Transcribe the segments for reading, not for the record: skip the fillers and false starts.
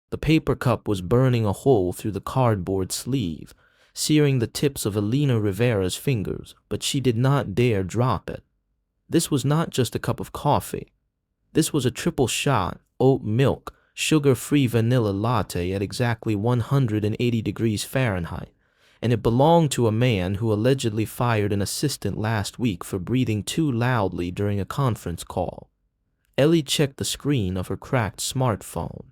The paper cup was burning a hole through the cardboard sleeve, searing the tips of Elena Rivera's fingers, but she did not dare drop it. This was not just a cup of coffee. This was a triple shot, oat milk, sugar-free vanilla latte at exactly 180 degrees Fahrenheit, and it belonged to a man who allegedly fired an assistant last week for breathing too loudly during a conference call. Ellie checked the screen of her cracked smartphone.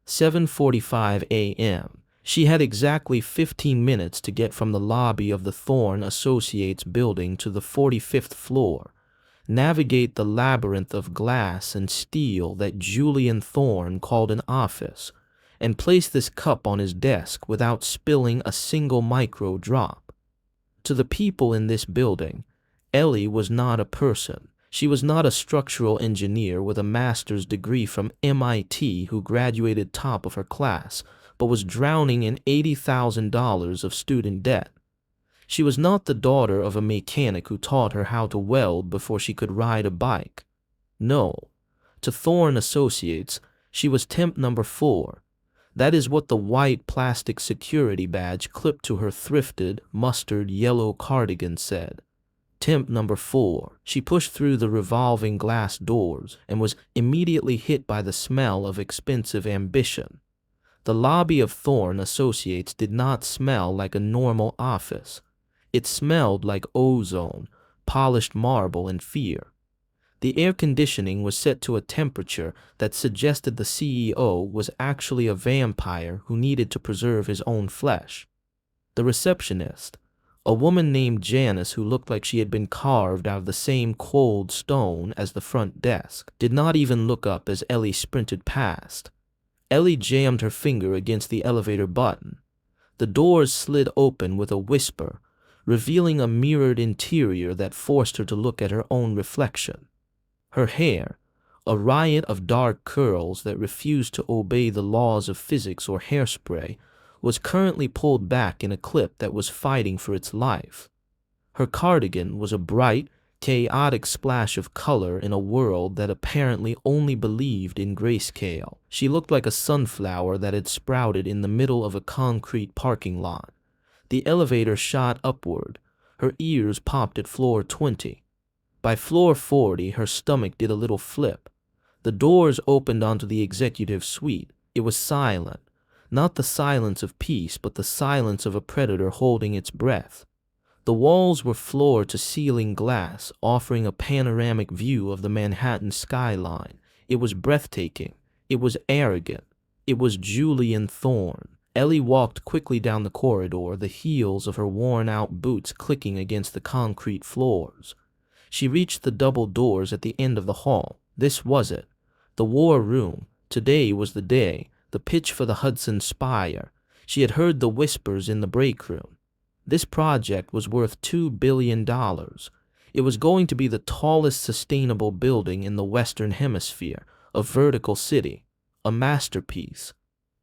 7:45 a.m. She had exactly 15 minutes to get from the lobby of the Thorne Associates building to the 45th floor, navigate the labyrinth of glass and steel that Julian Thorne called an office, and place this cup on his desk without spilling a single micro drop. To the people in this building, Ellie was not a person. She was not a structural engineer with a master's degree from MIT who graduated top of her class, but was drowning in $80,000 of student debt. She was not the daughter of a mechanic who taught her how to weld before she could ride a bike. No, to Thorne Associates, she was temp number 4. That is what the white plastic security badge clipped to her thrifted, mustard yellow cardigan said. Temp number 4. She pushed through the revolving glass doors and was immediately hit by the smell of expensive ambition. The lobby of Thorne Associates did not smell like a normal office. It smelled like ozone, polished marble, and fear. The air conditioning was set to a temperature that suggested the CEO was actually a vampire who needed to preserve his own flesh. The receptionist, a woman named Janice who looked like she had been carved out of the same cold stone as the front desk, did not even look up as Ellie sprinted past. Ellie jammed her finger against the elevator button. The doors slid open with a whisper, revealing a mirrored interior that forced her to look at her own reflection. Her hair, a riot of dark curls that refused to obey the laws of physics or hairspray, was currently pulled back in a clip that was fighting for its life. Her cardigan was a bright, chaotic splash of color in a world that apparently only believed in grayscale. She looked like a sunflower that had sprouted in the middle of a concrete parking lot. The elevator shot upward. Her ears popped at floor 20. By floor 40, her stomach did a little flip. The doors opened onto the executive suite. It was silent. Not the silence of peace, but the silence of a predator holding its breath. The walls were floor-to-ceiling glass, offering a panoramic view of the Manhattan skyline. It was breathtaking. It was arrogant. It was Julian Thorne. Ellie walked quickly down the corridor, the heels of her worn-out boots clicking against the concrete floors. She reached the double doors at the end of the hall. This was it. The war room. Today was the day. The pitch for the Hudson Spire. She had heard the whispers in the break room. This project was worth $2 billion. It was going to be the tallest sustainable building in the Western Hemisphere, a vertical city, a masterpiece.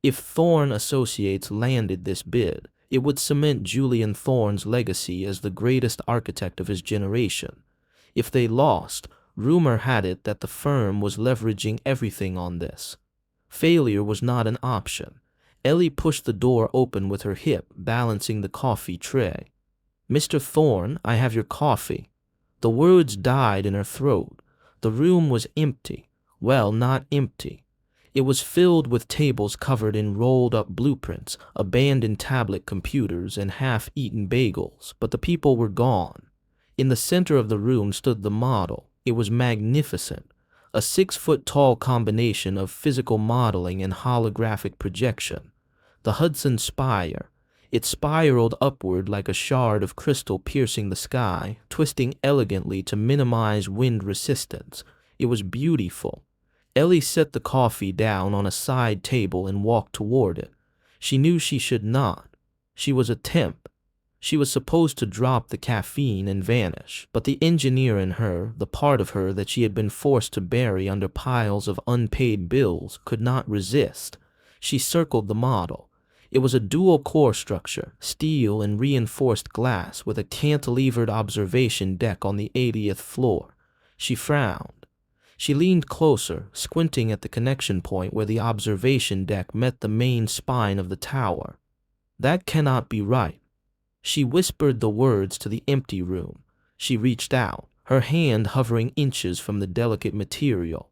If Thorne Associates landed this bid, it would cement Julian Thorne's legacy as the greatest architect of his generation. If they lost, rumor had it that the firm was leveraging everything on this. Failure was not an option. Ellie pushed the door open with her hip, balancing the coffee tray. "Mr. Thorne, I have your coffee." The words died in her throat. The room was empty. Well, not empty. It was filled with tables covered in rolled-up blueprints, abandoned tablet computers, and half-eaten bagels, but the people were gone. In the center of the room stood the model. It was magnificent. A 6-foot-tall combination of physical modeling and holographic projection. The Hudson Spire. It spiraled upward like a shard of crystal piercing the sky, twisting elegantly to minimize wind resistance. It was beautiful. Ellie set the coffee down on a side table and walked toward it. She knew she should not. She was a temp. She was supposed to drop the caffeine and vanish, but the engineer in her, the part of her that she had been forced to bury under piles of unpaid bills, could not resist. She circled the model. It was a dual-core structure, steel and reinforced glass, with a cantilevered observation deck on the 80th floor. She frowned. She leaned closer, squinting at the connection point where the observation deck met the main spine of the tower. That cannot be right. She whispered the words to the empty room. She reached out, her hand hovering inches from the delicate material.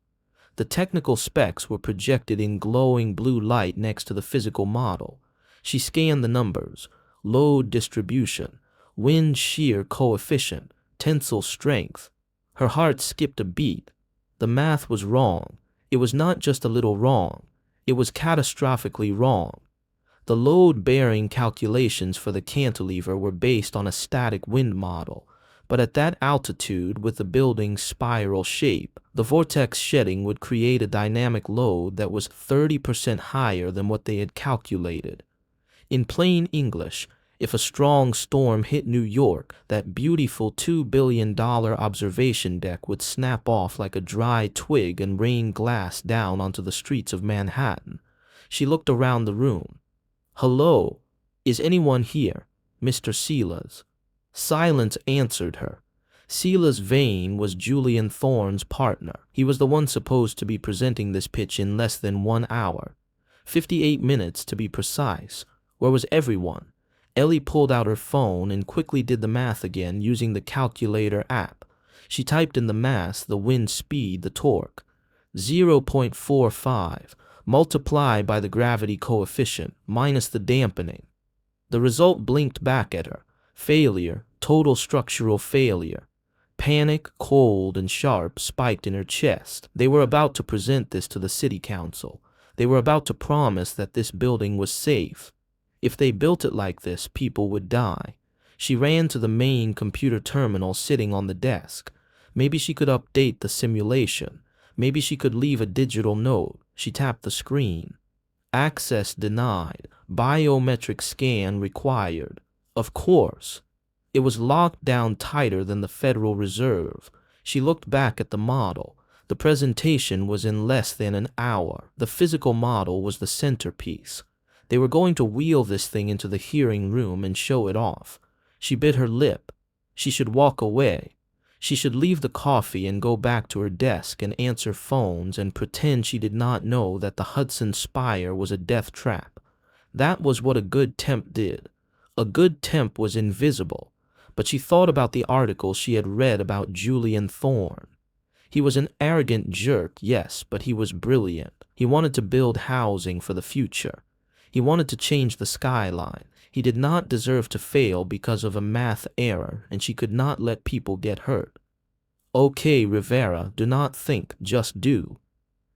The technical specs were projected in glowing blue light next to the physical model. She scanned the numbers: load distribution, wind shear coefficient, tensile strength. Her heart skipped a beat. The math was wrong. It was not just a little wrong. It was catastrophically wrong. The load-bearing calculations for the cantilever were based on a static wind model, but at that altitude with the building's spiral shape, the vortex shedding would create a dynamic load that was 30% higher than what they had calculated. In plain English, if a strong storm hit New York, that beautiful $2 billion observation deck would snap off like a dry twig and rain glass down onto the streets of Manhattan. She looked around the room. "Hello? Is anyone here?" Mr. Silas. Silence answered her. Silas Vane was Julian Thorne's partner. He was the one supposed to be presenting this pitch in less than 1 hour. 58 minutes to be precise. Where was everyone? Ellie pulled out her phone and quickly did the math again using the calculator app. She typed in the mass, the wind speed, the torque. 0.45. Multiply by the gravity coefficient, minus the dampening. The result blinked back at her. Failure, total structural failure. Panic, cold and sharp, spiked in her chest. They were about to present this to the city council. They were about to promise that this building was safe. If they built it like this, people would die. She ran to the main computer terminal sitting on the desk. Maybe she could update the simulation. Maybe she could leave a digital note. She tapped the screen. Access denied. Biometric scan required. Of course. It was locked down tighter than the Federal Reserve. She looked back at the model. The presentation was in less than an hour. The physical model was the centerpiece. They were going to wheel this thing into the hearing room and show it off. She bit her lip. She should walk away. She should leave the coffee and go back to her desk and answer phones and pretend she did not know that the Hudson Spire was a death trap. That was what a good temp did. A good temp was invisible. But she thought about the article she had read about Julian Thorne. He was an arrogant jerk, yes, but he was brilliant. He wanted to build housing for the future. He wanted to change the skyline. He did not deserve to fail because of a math error, and she could not let people get hurt. Okay, Rivera, do not think, just do.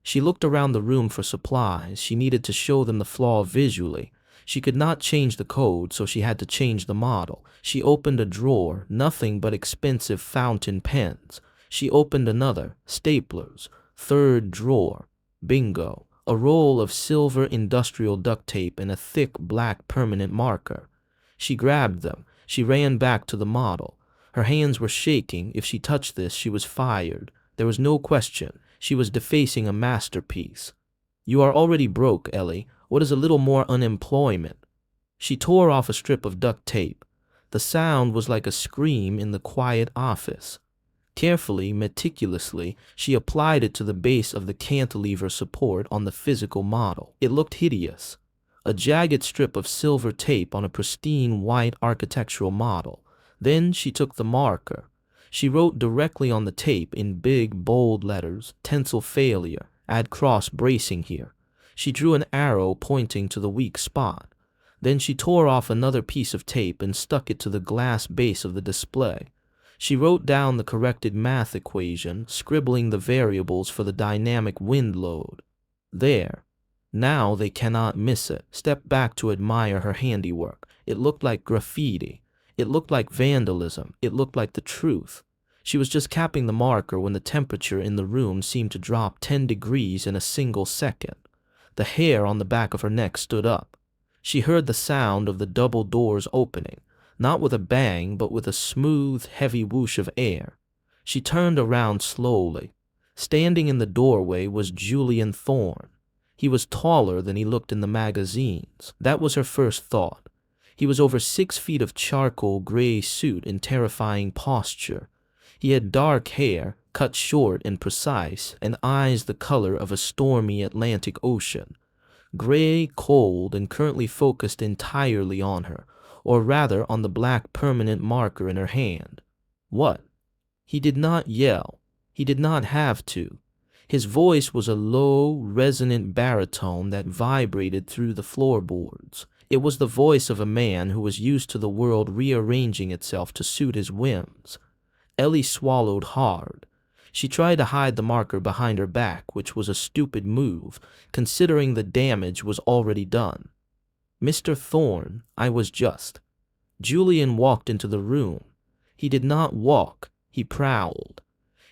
She looked around the room for supplies. She needed to show them the flaw visually. She could not change the code, so she had to change the model. She opened a drawer, nothing but expensive fountain pens. She opened another, staplers. Third drawer, bingo. A roll of silver industrial duct tape and a thick black permanent marker. She grabbed them. She ran back to the model. Her hands were shaking. If she touched this, she was fired. There was no question. She was defacing a masterpiece. You are already broke, Ellie. What is a little more unemployment? She tore off a strip of duct tape. The sound was like a scream in the quiet office. Carefully, meticulously, she applied it to the base of the cantilever support on the physical model. It looked hideous. A jagged strip of silver tape on a pristine white architectural model. Then she took the marker. She wrote directly on the tape in big, bold letters, "Tensile failure, add cross bracing here." She drew an arrow pointing to the weak spot. Then she tore off another piece of tape and stuck it to the glass base of the display. She wrote down the corrected math equation, scribbling the variables for the dynamic wind load. There. Now they cannot miss it. Step back to admire her handiwork. It looked like graffiti. It looked like vandalism. It looked like the truth. She was just capping the marker when the temperature in the room seemed to drop 10 degrees in a single second. The hair on the back of her neck stood up. She heard the sound of the double doors opening. Not with a bang, but with a smooth, heavy whoosh of air. She turned around slowly. Standing in the doorway was Julian Thorne. He was taller than he looked in the magazines. That was her first thought. He was over 6 feet of charcoal gray suit in terrifying posture. He had dark hair, cut short and precise, and eyes the color of a stormy Atlantic Ocean. Gray, cold, and currently focused entirely on her, or rather on the black permanent marker in her hand. What? He did not yell. He did not have to. His voice was a low, resonant baritone that vibrated through the floorboards. It was the voice of a man who was used to the world rearranging itself to suit his whims. Ellie swallowed hard. She tried to hide the marker behind her back, which was a stupid move, considering the damage was already done. "Mr. Thorne, I was just." Julian walked into the room. He did not walk, he prowled.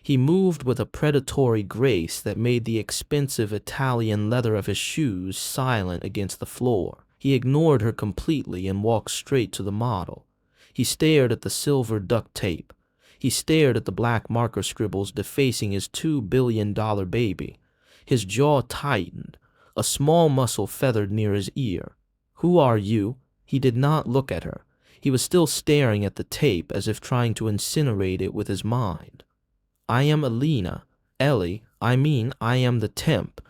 He moved with a predatory grace that made the expensive Italian leather of his shoes silent against the floor. He ignored her completely and walked straight to the model. He stared at the silver duct tape. He stared at the black marker scribbles defacing his $2 billion baby. His jaw tightened. A small muscle feathered near his ear. "Who are you?" He did not look at her. He was still staring at the tape as if trying to incinerate it with his mind. "I am Alina. Ellie, I am the temp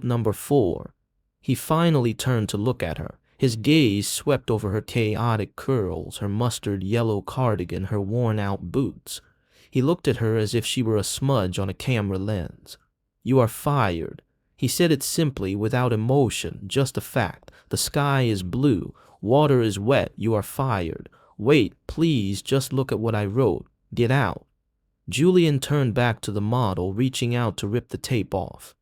number 4. He finally turned to look at her. His gaze swept over her chaotic curls, her mustard yellow cardigan, her worn-out boots. He looked at her as if she were a smudge on a camera lens. "You are fired." He said it simply, without emotion, just a fact. "The sky is blue. Water is wet. You are fired. Wait, please, just look at what I wrote. Get out." Julian turned back to the model, reaching out to rip the tape off.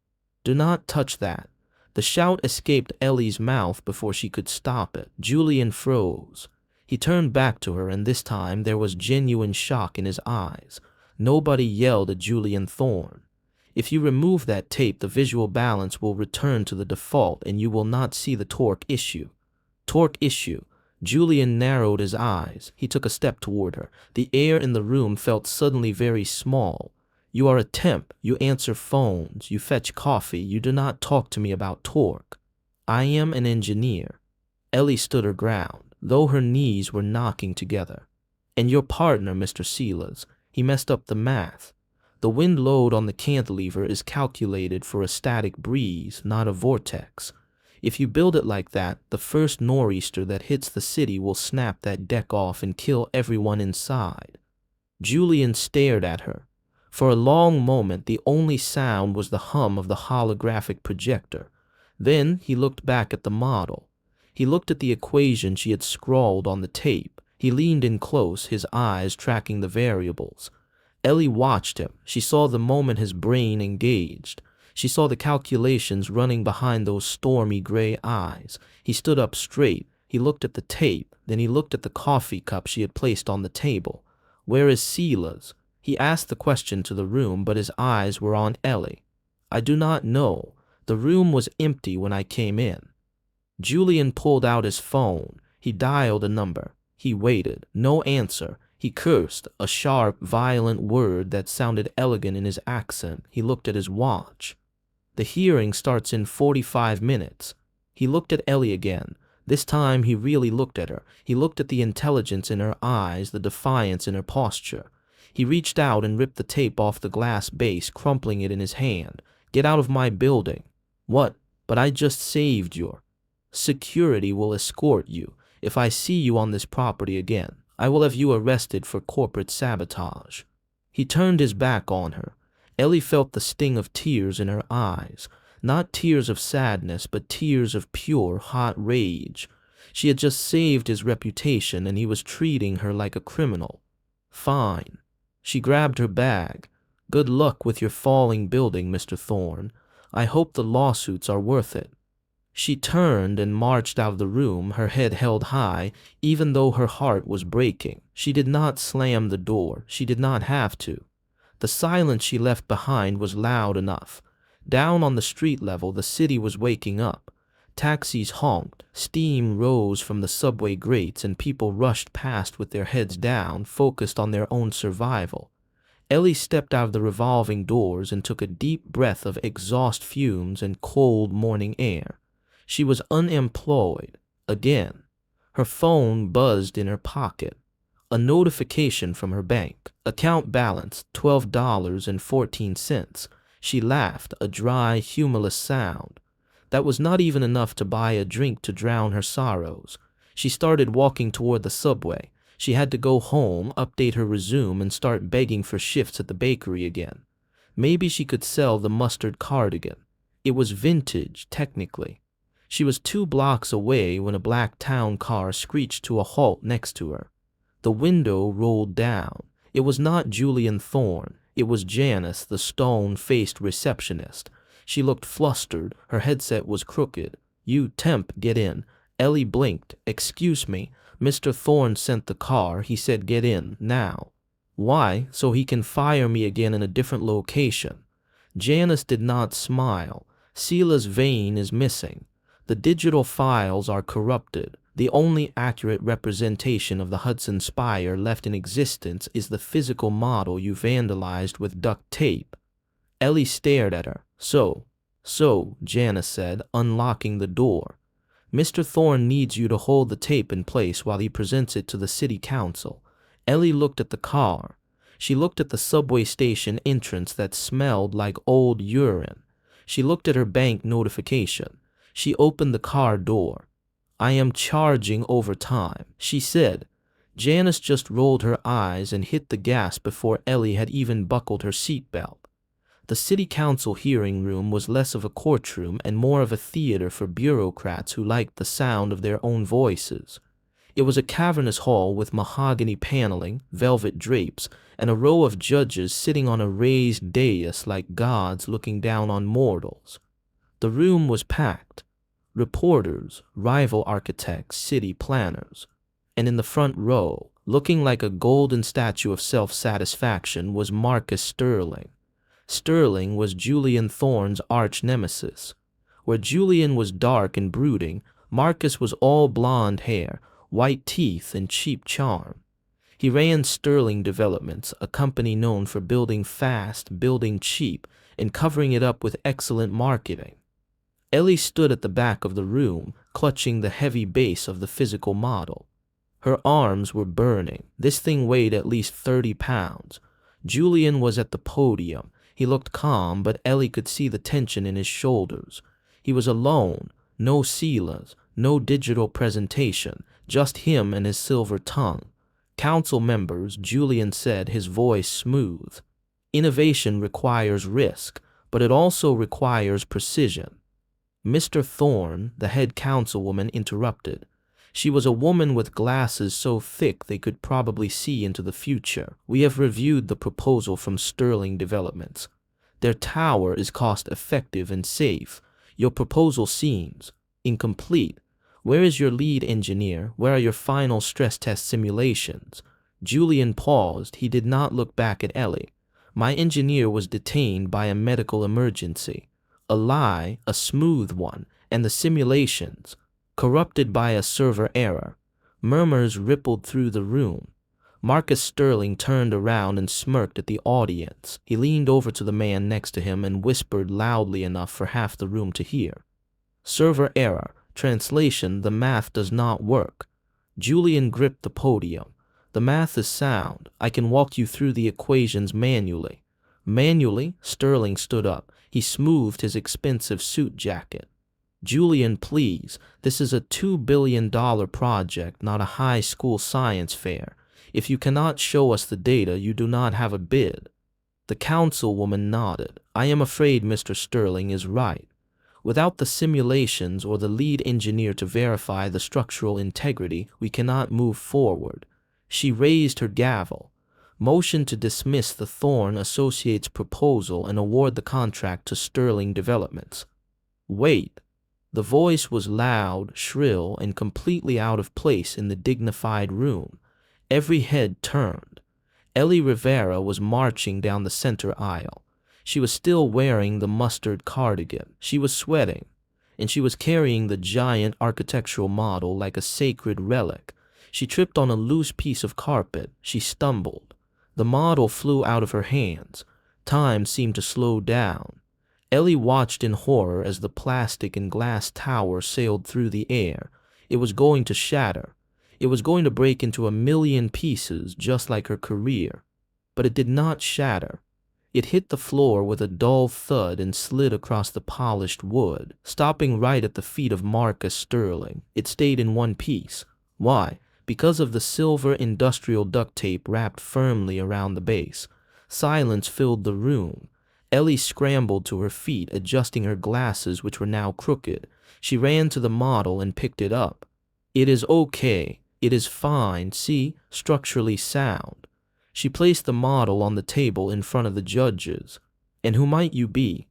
"Do not touch that." The shout escaped Ellie's mouth before she could stop it. Julian froze. He turned back to her, and this time there was genuine shock in his eyes. Nobody yelled at Julian Thorne. "If you remove that tape, the visual balance will return to the default, and you will not see the torque issue." "Torque issue." Julian narrowed his eyes. He took a step toward her. The air in the room felt suddenly very small. "You are a temp. You answer phones. You fetch coffee. You do not talk to me about torque." "I am an engineer." Ellie stood her ground, though her knees were knocking together. "And your partner, Mr. Silas, he messed up the math. The wind load on the cantilever is calculated for a static breeze, not a vortex. If you build it like that, the first nor'easter that hits the city will snap that deck off and kill everyone inside." Julian stared at her. For a long moment, the only sound was the hum of the holographic projector. Then he looked back at the model. He looked at the equation she had scrawled on the tape. He leaned in close, his eyes tracking the variables. Ellie watched him. She saw the moment his brain engaged. She saw the calculations running behind those stormy gray eyes. He stood up straight. He looked at the tape. Then he looked at the coffee cup she had placed on the table. "Where is Silas?" He asked the question to the room, but his eyes were on Ellie. "I do not know. The room was empty when I came in." Julian pulled out his phone. He dialed a number. He waited. No answer. He cursed, a sharp, violent word that sounded elegant in his accent. He looked at his watch. "The hearing starts in 45 minutes. He looked at Ellie again. This time he really looked at her. He looked at the intelligence in her eyes, the defiance in her posture. He reached out and ripped the tape off the glass base, crumpling it in his hand. "Get out of my building." "What? But I just saved your—" "Security will escort you. If I see you on this property again, I will have you arrested for corporate sabotage." He turned his back on her. Ellie felt the sting of tears in her eyes. Not tears of sadness, but tears of pure, hot rage. She had just saved his reputation, and he was treating her like a criminal. "Fine." She grabbed her bag. "Good luck with your falling building, Mr. Thorne. I hope the lawsuits are worth it." She turned and marched out of the room, her head held high, even though her heart was breaking. She did not slam the door. She did not have to. The silence she left behind was loud enough. Down on the street level, the city was waking up. Taxis honked, steam rose from the subway grates, and people rushed past with their heads down, focused on their own survival. Ellie stepped out of the revolving doors and took a deep breath of exhaust fumes and cold morning air. She was unemployed. Again. Her phone buzzed in her pocket. A notification from her bank. Account balance $12.14. She laughed, a dry, humorless sound. That was not even enough to buy a drink to drown her sorrows. She started walking toward the subway. She had to go home, update her resume, and start begging for shifts at the bakery again. Maybe she could sell the mustard cardigan. It was vintage, technically. She was 2 blocks away when a black town car screeched to a halt next to her. The window rolled down. It was not Julian Thorne. It was Janice, the stone-faced receptionist. She looked flustered. Her headset was crooked. "You temp, get in." Ellie blinked. "Excuse me. Mr. Thorne sent the car. He said get in, now." "Why? So he can fire me again in a different location." Janice did not smile. "Sela's vein is missing. The digital files are corrupted. The only accurate representation of the Hudson Spire left in existence is the physical model you vandalized with duct tape." Ellie stared at her. So, Janice said, unlocking the door. "Mr. Thorne needs you to hold the tape in place while he presents it to the city council." Ellie looked at the car. She looked at the subway station entrance that smelled like old urine. She looked at her bank notification. She opened the car door. "I am charging overtime," she said. Janice just rolled her eyes and hit the gas before Ellie had even buckled her seatbelt. The city council hearing room was less of a courtroom and more of a theater for bureaucrats who liked the sound of their own voices. It was a cavernous hall with mahogany paneling, velvet drapes, and a row of judges sitting on a raised dais like gods looking down on mortals. The room was packed. Reporters, rival architects, city planners. And in the front row, looking like a golden statue of self-satisfaction, was Marcus Sterling. Sterling was Julian Thorne's arch-nemesis. Where Julian was dark and brooding, Marcus was all blonde hair, white teeth, and cheap charm. He ran Sterling Developments, a company known for building fast, building cheap, and covering it up with excellent marketing. Ellie stood at the back of the room, clutching the heavy base of the physical model. Her arms were burning. This thing weighed at least 30 pounds. Julian was at the podium. He looked calm, but Ellie could see the tension in his shoulders. He was alone. No Selas, no digital presentation, just him and his silver tongue. "Council members," Julian said, his voice smooth. "Innovation requires risk, but it also requires precision." Mr. Thorne, the head councilwoman, interrupted. She was a woman with glasses so thick they could probably see into the future. "We have reviewed the proposal from Sterling Developments. Their tower is cost-effective and safe. Your proposal seems incomplete. Where is your lead engineer? Where are your final stress test simulations?" Julian paused. He did not look back at Ellie. "My engineer was detained by a medical emergency. A lie, a smooth one, and the simulations corrupted by a server error." Murmurs rippled through the room. Marcus Sterling turned around and smirked at the audience. He leaned over to the man next to him and whispered loudly enough for half the room to hear. "Server error. Translation, the math does not work." Julian gripped the podium. "The math is sound. I can walk you through the equations manually." "Manually?" Sterling stood up. He smoothed his expensive suit jacket. "Julian, please. This is a $2 billion project, not a high school science fair. If you cannot show us the data, you do not have a bid." The councilwoman nodded. "I am afraid Mr. Sterling is right. Without the simulations or the lead engineer to verify the structural integrity, we cannot move forward." She raised her gavel. "Motion to dismiss the Thorne Associates proposal and award the contract to Sterling Developments." "Wait." The voice was loud, shrill, and completely out of place in the dignified room. Every head turned. Ellie Rivera was marching down the center aisle. She was still wearing the mustard cardigan. She was sweating, and she was carrying the giant architectural model like a sacred relic. She tripped on a loose piece of carpet. She stumbled. The model flew out of her hands. Time seemed to slow down. Ellie watched in horror as the plastic and glass tower sailed through the air. It was going to shatter. It was going to break into 1,000,000 pieces just like her career. But it did not shatter. It hit the floor with a dull thud and slid across the polished wood, stopping right at the feet of Marcus Sterling. It stayed in one piece. Why? Because of the silver industrial duct tape wrapped firmly around the base. Silence filled the room. Ellie scrambled to her feet, adjusting her glasses, which were now crooked. She ran to the model and picked it up. It is okay. It is fine. See? Structurally sound. She placed the model on the table in front of the judges. And who might you be?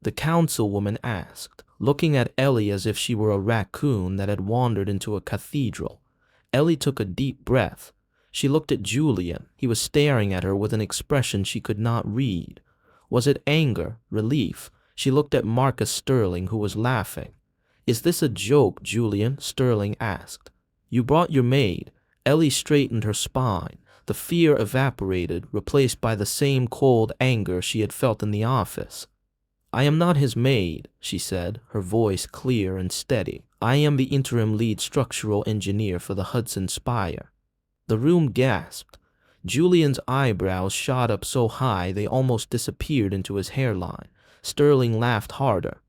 The councilwoman asked, looking at Ellie as if she were a raccoon that had wandered into a cathedral. Ellie took a deep breath. She looked at Julian. He was staring at her with an expression she could not read. Was it anger? Relief? She looked at Marcus Sterling, who was laughing. Is this a joke, Julian? Sterling asked. You brought your maid. Ellie straightened her spine. The fear evaporated, replaced by the same cold anger she had felt in the office. I am not his maid, she said, her voice clear and steady. I am the interim lead structural engineer for the Hudson Spire. The room gasped. Julian's eyebrows shot up so high they almost disappeared into his hairline. Sterling laughed harder.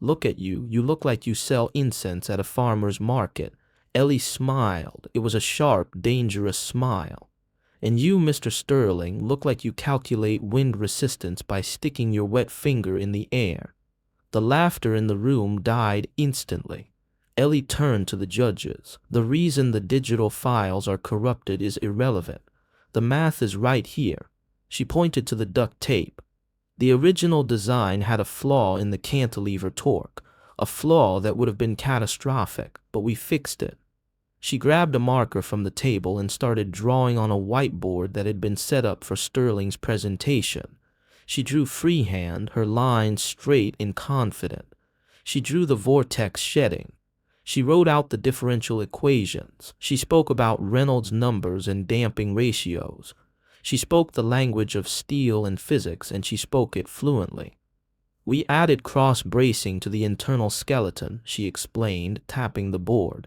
Look at you. You look like you sell incense at a farmer's market. Ellie smiled. It was a sharp, dangerous smile. And you, Mr. Sterling, look like you calculate wind resistance by sticking your wet finger in the air. The laughter in the room died instantly. Ellie turned to the judges. The reason the digital files are corrupted is irrelevant. The math is right here. She pointed to the duct tape. The original design had a flaw in the cantilever torque, a flaw that would have been catastrophic, but we fixed it. She grabbed a marker from the table and started drawing on a whiteboard that had been set up for Sterling's presentation. She drew freehand, her lines straight and confident. She drew the vortex shedding. She wrote out the differential equations. She spoke about Reynolds numbers and damping ratios. She spoke the language of steel and physics, and she spoke it fluently. We added cross-bracing to the internal skeleton, she explained, tapping the board.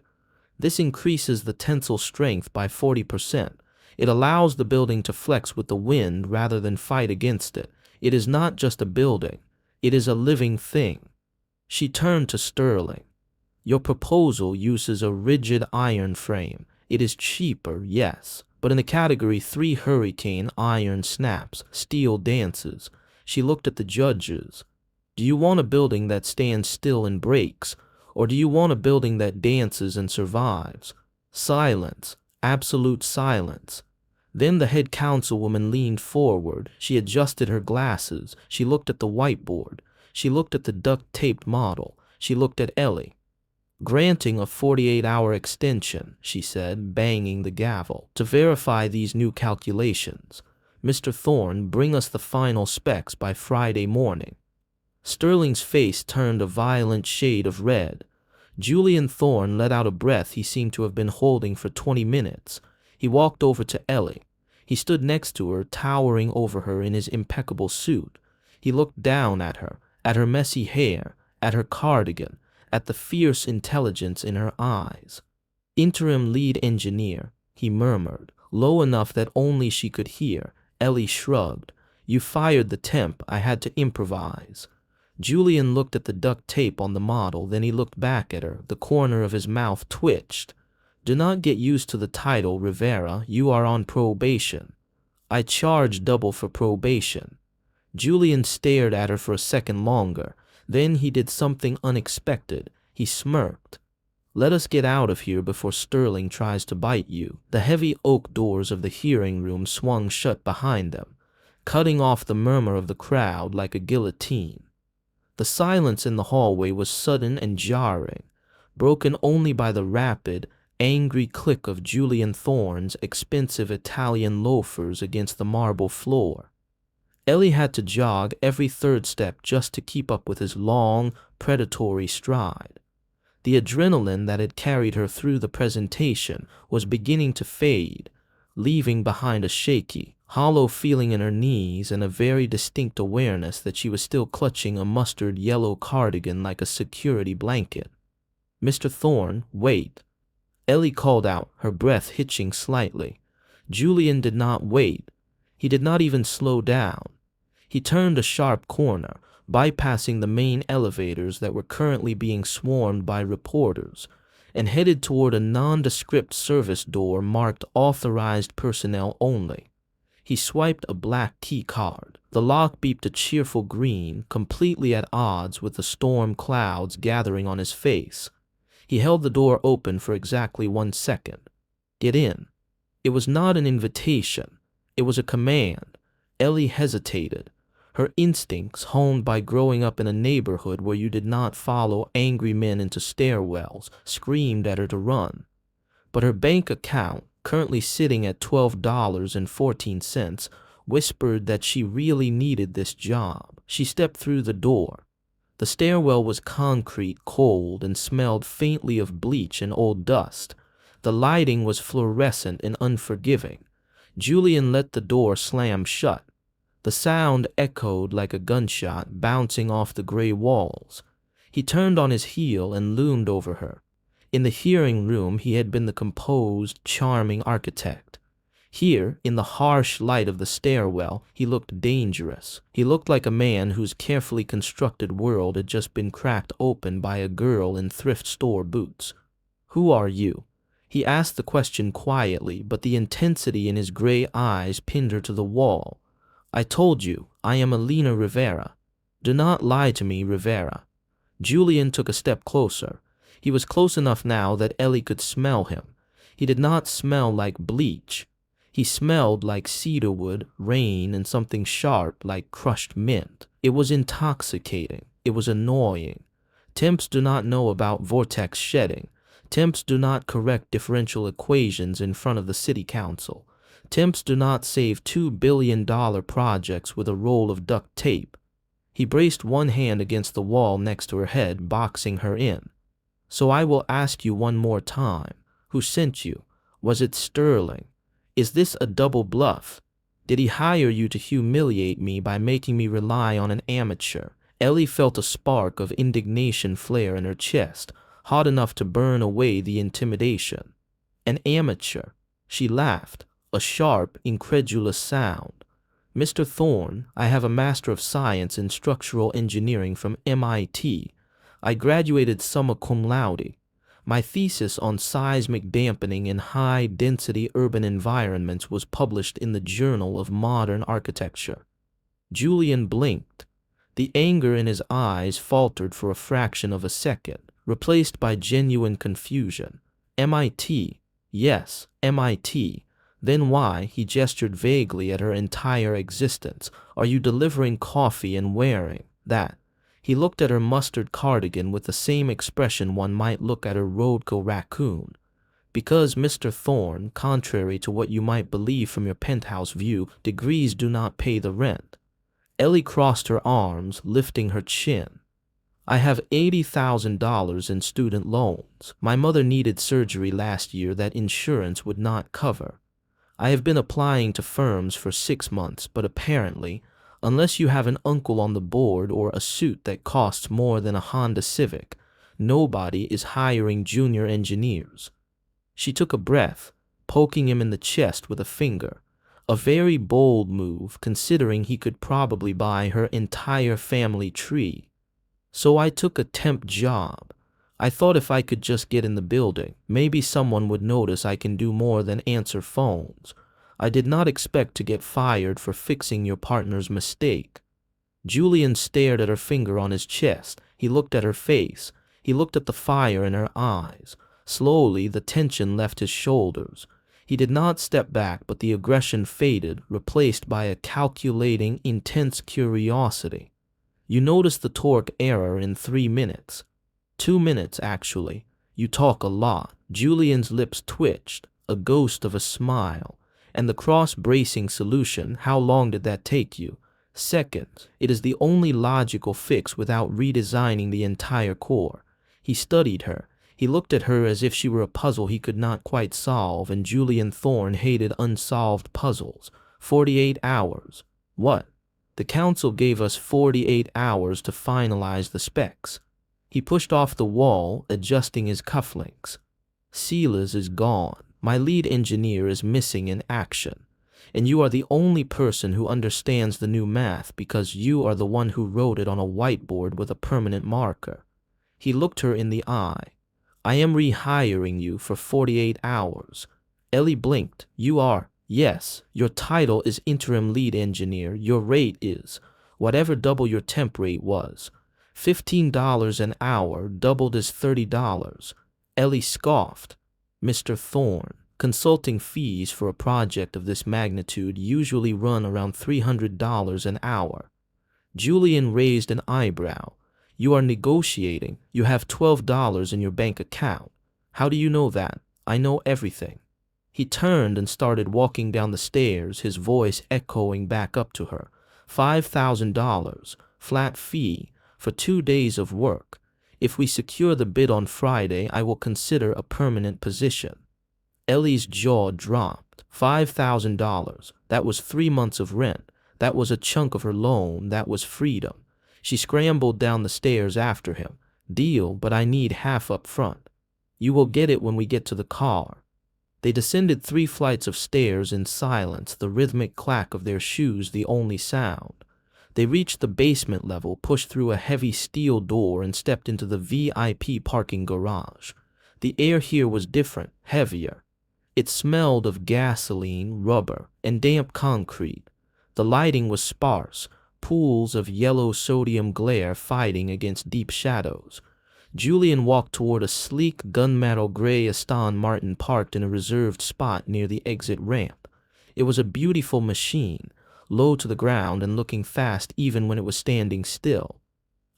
This increases the tensile strength by 40%. It allows the building to flex with the wind rather than fight against it. It is not just a building. It is a living thing. She turned to Sterling. Your proposal uses a rigid iron frame. It is cheaper, yes, but in the category 3 hurricane, iron snaps, steel dances. She looked at the judges. Do you want a building that stands still and breaks? Or do you want a building that dances and survives? Silence. Absolute silence. Then the head councilwoman leaned forward. She adjusted her glasses. She looked at the whiteboard. She looked at the duct-taped model. She looked at Ellie. Granting a 48-hour extension, she said, banging the gavel, to verify these new calculations. Mr. Thorne, bring us the final specs by Friday morning. Sterling's face turned a violent shade of red. Julian Thorne let out a breath he seemed to have been holding for 20 minutes. He walked over to Ellie. He stood next to her, towering over her in his impeccable suit. He looked down at her messy hair, at her cardigan, at the fierce intelligence in her eyes. Interim lead engineer, he murmured, low enough that only she could hear. Ellie shrugged. You fired the temp. I had to improvise. Julian looked at the duct tape on the model, then he looked back at her. The corner of his mouth twitched. Do not get used to the title, Rivera. You are on probation. I charge double for probation. Julian stared at her for a second longer. Then he did something unexpected. He smirked. Let us get out of here before Sterling tries to bite you. The heavy oak doors of the hearing room swung shut behind them, cutting off the murmur of the crowd like a guillotine. The silence in the hallway was sudden and jarring, broken only by the rapid, angry click of Julian Thorne's expensive Italian loafers against the marble floor. Ellie had to jog every third step just to keep up with his long, predatory stride. The adrenaline that had carried her through the presentation was beginning to fade, leaving behind a shaky, hollow feeling in her knees and a very distinct awareness that she was still clutching a mustard yellow cardigan like a security blanket. Mr. Thorne, wait. Ellie called out, her breath hitching slightly. Julian did not wait. He did not even slow down. He turned a sharp corner, bypassing the main elevators that were currently being swarmed by reporters, and headed toward a nondescript service door marked Authorized Personnel Only. He swiped a black key card. The lock beeped a cheerful green, completely at odds with the storm clouds gathering on his face. He held the door open for exactly 1 second. Get in. It was not an invitation. It was a command. Ellie hesitated. Her instincts, honed by growing up in a neighborhood where you did not follow angry men into stairwells, screamed at her to run. But her bank account, currently sitting at $12.14, whispered that she really needed this job. She stepped through the door. The stairwell was concrete, cold, and smelled faintly of bleach and old dust. The lighting was fluorescent and unforgiving. Julian let the door slam shut. The sound echoed like a gunshot bouncing off the gray walls. He turned on his heel and loomed over her. In the hearing room, he had been the composed, charming architect. Here, in the harsh light of the stairwell, he looked dangerous. He looked like a man whose carefully constructed world had just been cracked open by a girl in thrift store boots. "Who are you?" He asked the question quietly, but the intensity in his gray eyes pinned her to the wall. "I told you, I am Elena Rivera." "Do not lie to me, Rivera." Julian took a step closer. He was close enough now that Ellie could smell him. He did not smell like bleach. He smelled like cedarwood, rain, and something sharp like crushed mint. It was intoxicating. It was annoying. Temps do not know about vortex shedding. Temps do not correct differential equations in front of the city council. Temps do not save $2 billion projects with a roll of duct tape. He braced one hand against the wall next to her head, boxing her in. "So I will ask you one more time. Who sent you? Was it Sterling? Is this a double bluff? Did he hire you to humiliate me by making me rely on an amateur?" Ellie felt a spark of indignation flare in her chest, hot enough to burn away the intimidation. "An amateur?" She laughed, a sharp, incredulous sound. "Mr. Thorne, I have a Master of Science in Structural Engineering from MIT. I graduated summa cum laude. My thesis on seismic dampening in high-density urban environments was published in the Journal of Modern Architecture." Julian blinked. The anger in his eyes faltered for a fraction of a second, replaced by genuine confusion. "MIT? Yes, MIT. Then why," he gestured vaguely at her entire existence, "are you delivering coffee and wearing that?" He looked at her mustard cardigan with the same expression one might look at a roadkill raccoon. "Because, Mr. Thorne, contrary to what you might believe from your penthouse view, degrees do not pay the rent." Ellie crossed her arms, lifting her chin. "I have $80,000 in student loans. My mother needed surgery last year that insurance would not cover. I have been applying to firms for 6 months, but apparently, unless you have an uncle on the board or a suit that costs more than a Honda Civic, nobody is hiring junior engineers." She took a breath, poking him in the chest with a finger. A very bold move, considering he could probably buy her entire family tree. "So I took a temp job. I thought if I could just get in the building, maybe someone would notice I can do more than answer phones. I did not expect to get fired for fixing your partner's mistake." Julian stared at her finger on his chest. He looked at her face. He looked at the fire in her eyes. Slowly, the tension left his shoulders. He did not step back, but the aggression faded, replaced by a calculating, intense curiosity. "You noticed the torque error in 3 minutes. 2 minutes, actually. You talk a lot." Julian's lips twitched, a ghost of a smile. "And the cross-bracing solution, how long did that take you?" "Seconds. It is the only logical fix without redesigning the entire core." He studied her. He looked at her as if she were a puzzle he could not quite solve, and Julian Thorne hated unsolved puzzles. 48 hours. What? The council gave us 48 hours to finalize the specs. He pushed off the wall, adjusting his cufflinks. Silas is gone. My lead engineer is missing in action. And you are the only person who understands the new math because you are the one who wrote it on a whiteboard with a permanent marker. He looked her in the eye. I am rehiring you for 48 hours. Ellie blinked. You are. Yes, your title is interim lead engineer. Your rate is whatever double your temp rate was. $15 an hour, doubled is $30. Ellie scoffed. Mr. Thorne, consulting fees for a project of this magnitude usually run around $300 an hour. Julian raised an eyebrow. You are negotiating. You have $12 in your bank account. How do you know that? I know everything. He turned and started walking down the stairs, his voice echoing back up to her. $5,000, flat fee, for 2 days of work. If we secure the bid on Friday, I will consider a permanent position. Ellie's jaw dropped. $5,000. That was 3 months of rent. That was a chunk of her loan. That was freedom. She scrambled down the stairs after him. Deal, but I need half up front. You will get it when we get to the car. They descended 3 flights of stairs in silence, the rhythmic clack of their shoes the only sound. They reached the basement level, pushed through a heavy steel door, and stepped into the VIP parking garage. The air here was different, heavier. It smelled of gasoline, rubber, and damp concrete. The lighting was sparse, pools of yellow sodium glare fighting against deep shadows. Julian walked toward a sleek gunmetal gray Aston Martin parked in a reserved spot near the exit ramp. It was a beautiful machine, low to the ground and looking fast even when it was standing still.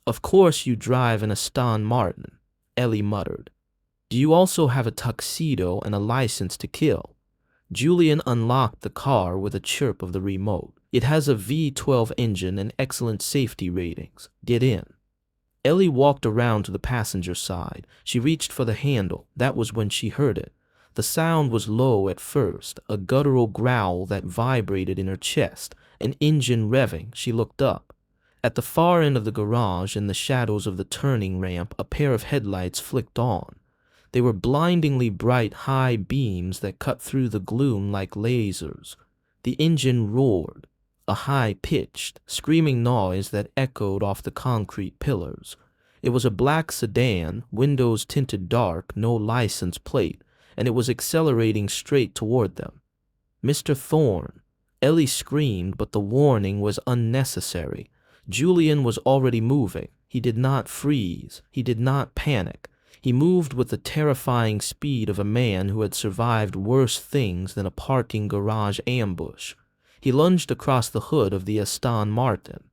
Of course you drive an Aston Martin, Ellie muttered. Do you also have a tuxedo and a license to kill? Julian unlocked the car with a chirp of the remote. It has a V12 engine and excellent safety ratings. Get in. Ellie walked around to the passenger side. She reached for the handle. That was when she heard it. The sound was low at first, a guttural growl that vibrated in her chest, an engine revving. She looked up. At the far end of the garage, in the shadows of the turning ramp, a pair of headlights flicked on. They were blindingly bright, high beams that cut through the gloom like lasers. The engine roared, a high-pitched, screaming noise that echoed off the concrete pillars. It was a black sedan, windows tinted dark, no license plate, and it was accelerating straight toward them. Mr. Thorne. Ellie screamed, but the warning was unnecessary. Julian was already moving. He did not freeze. He did not panic. He moved with the terrifying speed of a man who had survived worse things than a parking garage ambush. He lunged across the hood of the Aston Martin.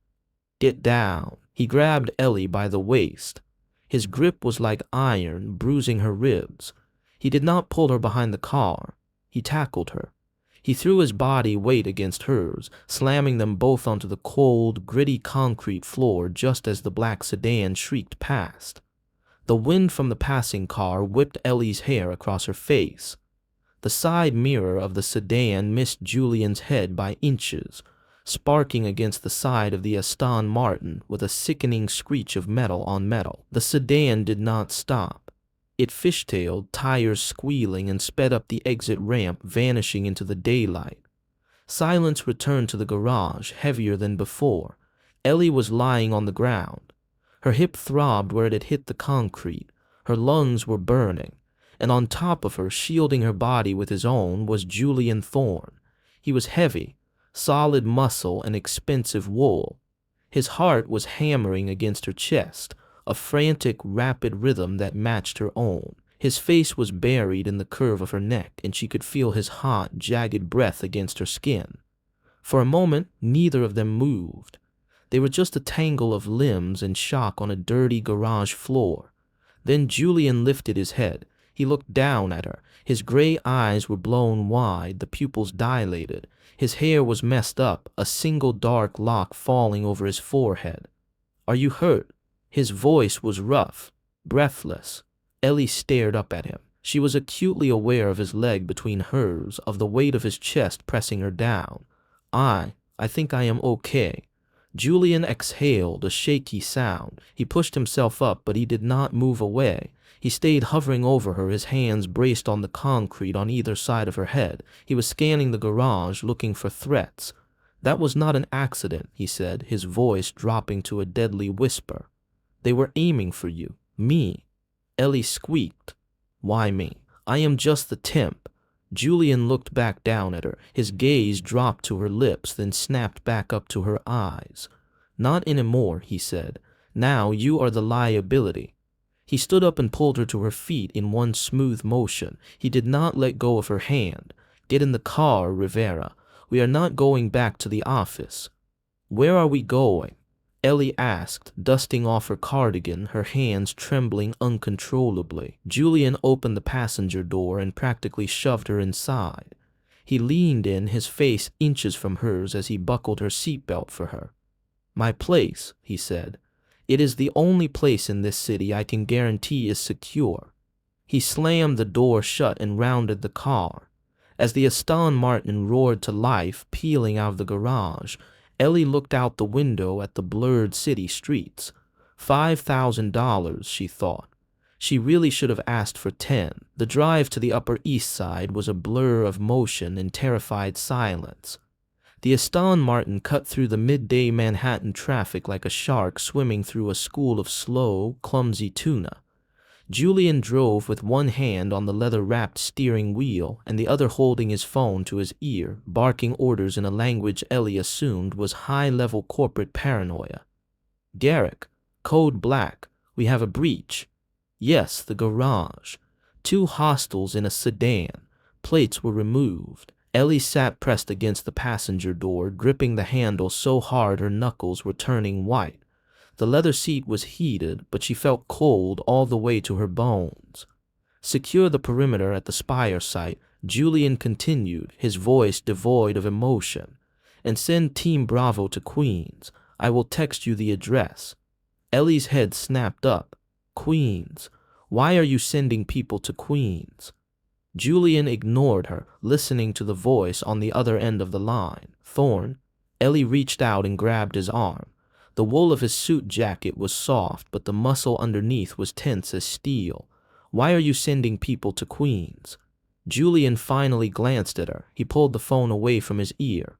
Get down. He grabbed Ellie by the waist. His grip was like iron, bruising her ribs. He did not pull her behind the car. He tackled her. He threw his body weight against hers, slamming them both onto the cold, gritty concrete floor just as the black sedan shrieked past. The wind from the passing car whipped Ellie's hair across her face. The side mirror of the sedan missed Julian's head by inches, sparking against the side of the Aston Martin with a sickening screech of metal on metal. The sedan did not stop. It fishtailed, tires squealing, and sped up the exit ramp, vanishing into the daylight. Silence returned to the garage, heavier than before. Ellie was lying on the ground. Her hip throbbed where it had hit the concrete. Her lungs were burning. And on top of her, shielding her body with his own, was Julian Thorne. He was heavy, solid muscle and expensive wool. His heart was hammering against her chest, a frantic, rapid rhythm that matched her own. His face was buried in the curve of her neck, and she could feel his hot, jagged breath against her skin. For a moment, neither of them moved. They were just a tangle of limbs in shock on a dirty garage floor. Then Julian lifted his head. He looked down at her. His gray eyes were blown wide, the pupils dilated. His hair was messed up, a single dark lock falling over his forehead. Are you hurt? His voice was rough, breathless. Ellie stared up at him. She was acutely aware of his leg between hers, of the weight of his chest pressing her down. I think I am okay. Julian exhaled, a shaky sound. He pushed himself up, but he did not move away. He He stayed hovering over her, his hands braced on the concrete on either side of her head. He was scanning the garage, looking for threats. That was not an accident, he said, his voice dropping to a deadly whisper. They were aiming for you. Me. Ellie squeaked. Why me? I am just the temp. Julian looked back down at her. His gaze dropped to her lips, then snapped back up to her eyes. Not anymore, he said. Now you are the liability. He stood up and pulled her to her feet in one smooth motion. He did not let go of her hand. Get in the car, Rivera. We are not going back to the office. Where are we going? Ellie asked, dusting off her cardigan, her hands trembling uncontrollably. Julian opened the passenger door and practically shoved her inside. He leaned in, his face inches from hers as he buckled her seatbelt for her. My place, he said. It is the only place in this city I can guarantee is secure. He slammed the door shut and rounded the car. As the Aston Martin roared to life, peeling out of the garage, Ellie looked out the window at the blurred city streets. $5,000, she thought. She really should have asked for 10. The drive to the Upper East Side was a blur of motion and terrified silence. The Aston Martin cut through the midday Manhattan traffic like a shark swimming through a school of slow, clumsy tuna. Julian drove with one hand on the leather-wrapped steering wheel and the other holding his phone to his ear, barking orders in a language Ellie assumed was high-level corporate paranoia. Garrick, code black, we have a breach. Yes, the garage. 2 hostiles in a sedan. Plates were removed. Ellie sat pressed against the passenger door, gripping the handle so hard her knuckles were turning white. The leather seat was heated, but she felt cold all the way to her bones. Secure the perimeter at the Spire site, Julian continued, his voice devoid of emotion. And send Team Bravo to Queens. I will text you the address. Ellie's head snapped up. Queens. Why are you sending people to Queens? Julian ignored her, listening to the voice on the other end of the line. Thorne. Ellie reached out and grabbed his arm. The wool of his suit jacket was soft, but the muscle underneath was tense as steel. Why are you sending people to Queens? Julian finally glanced at her. He pulled the phone away from his ear.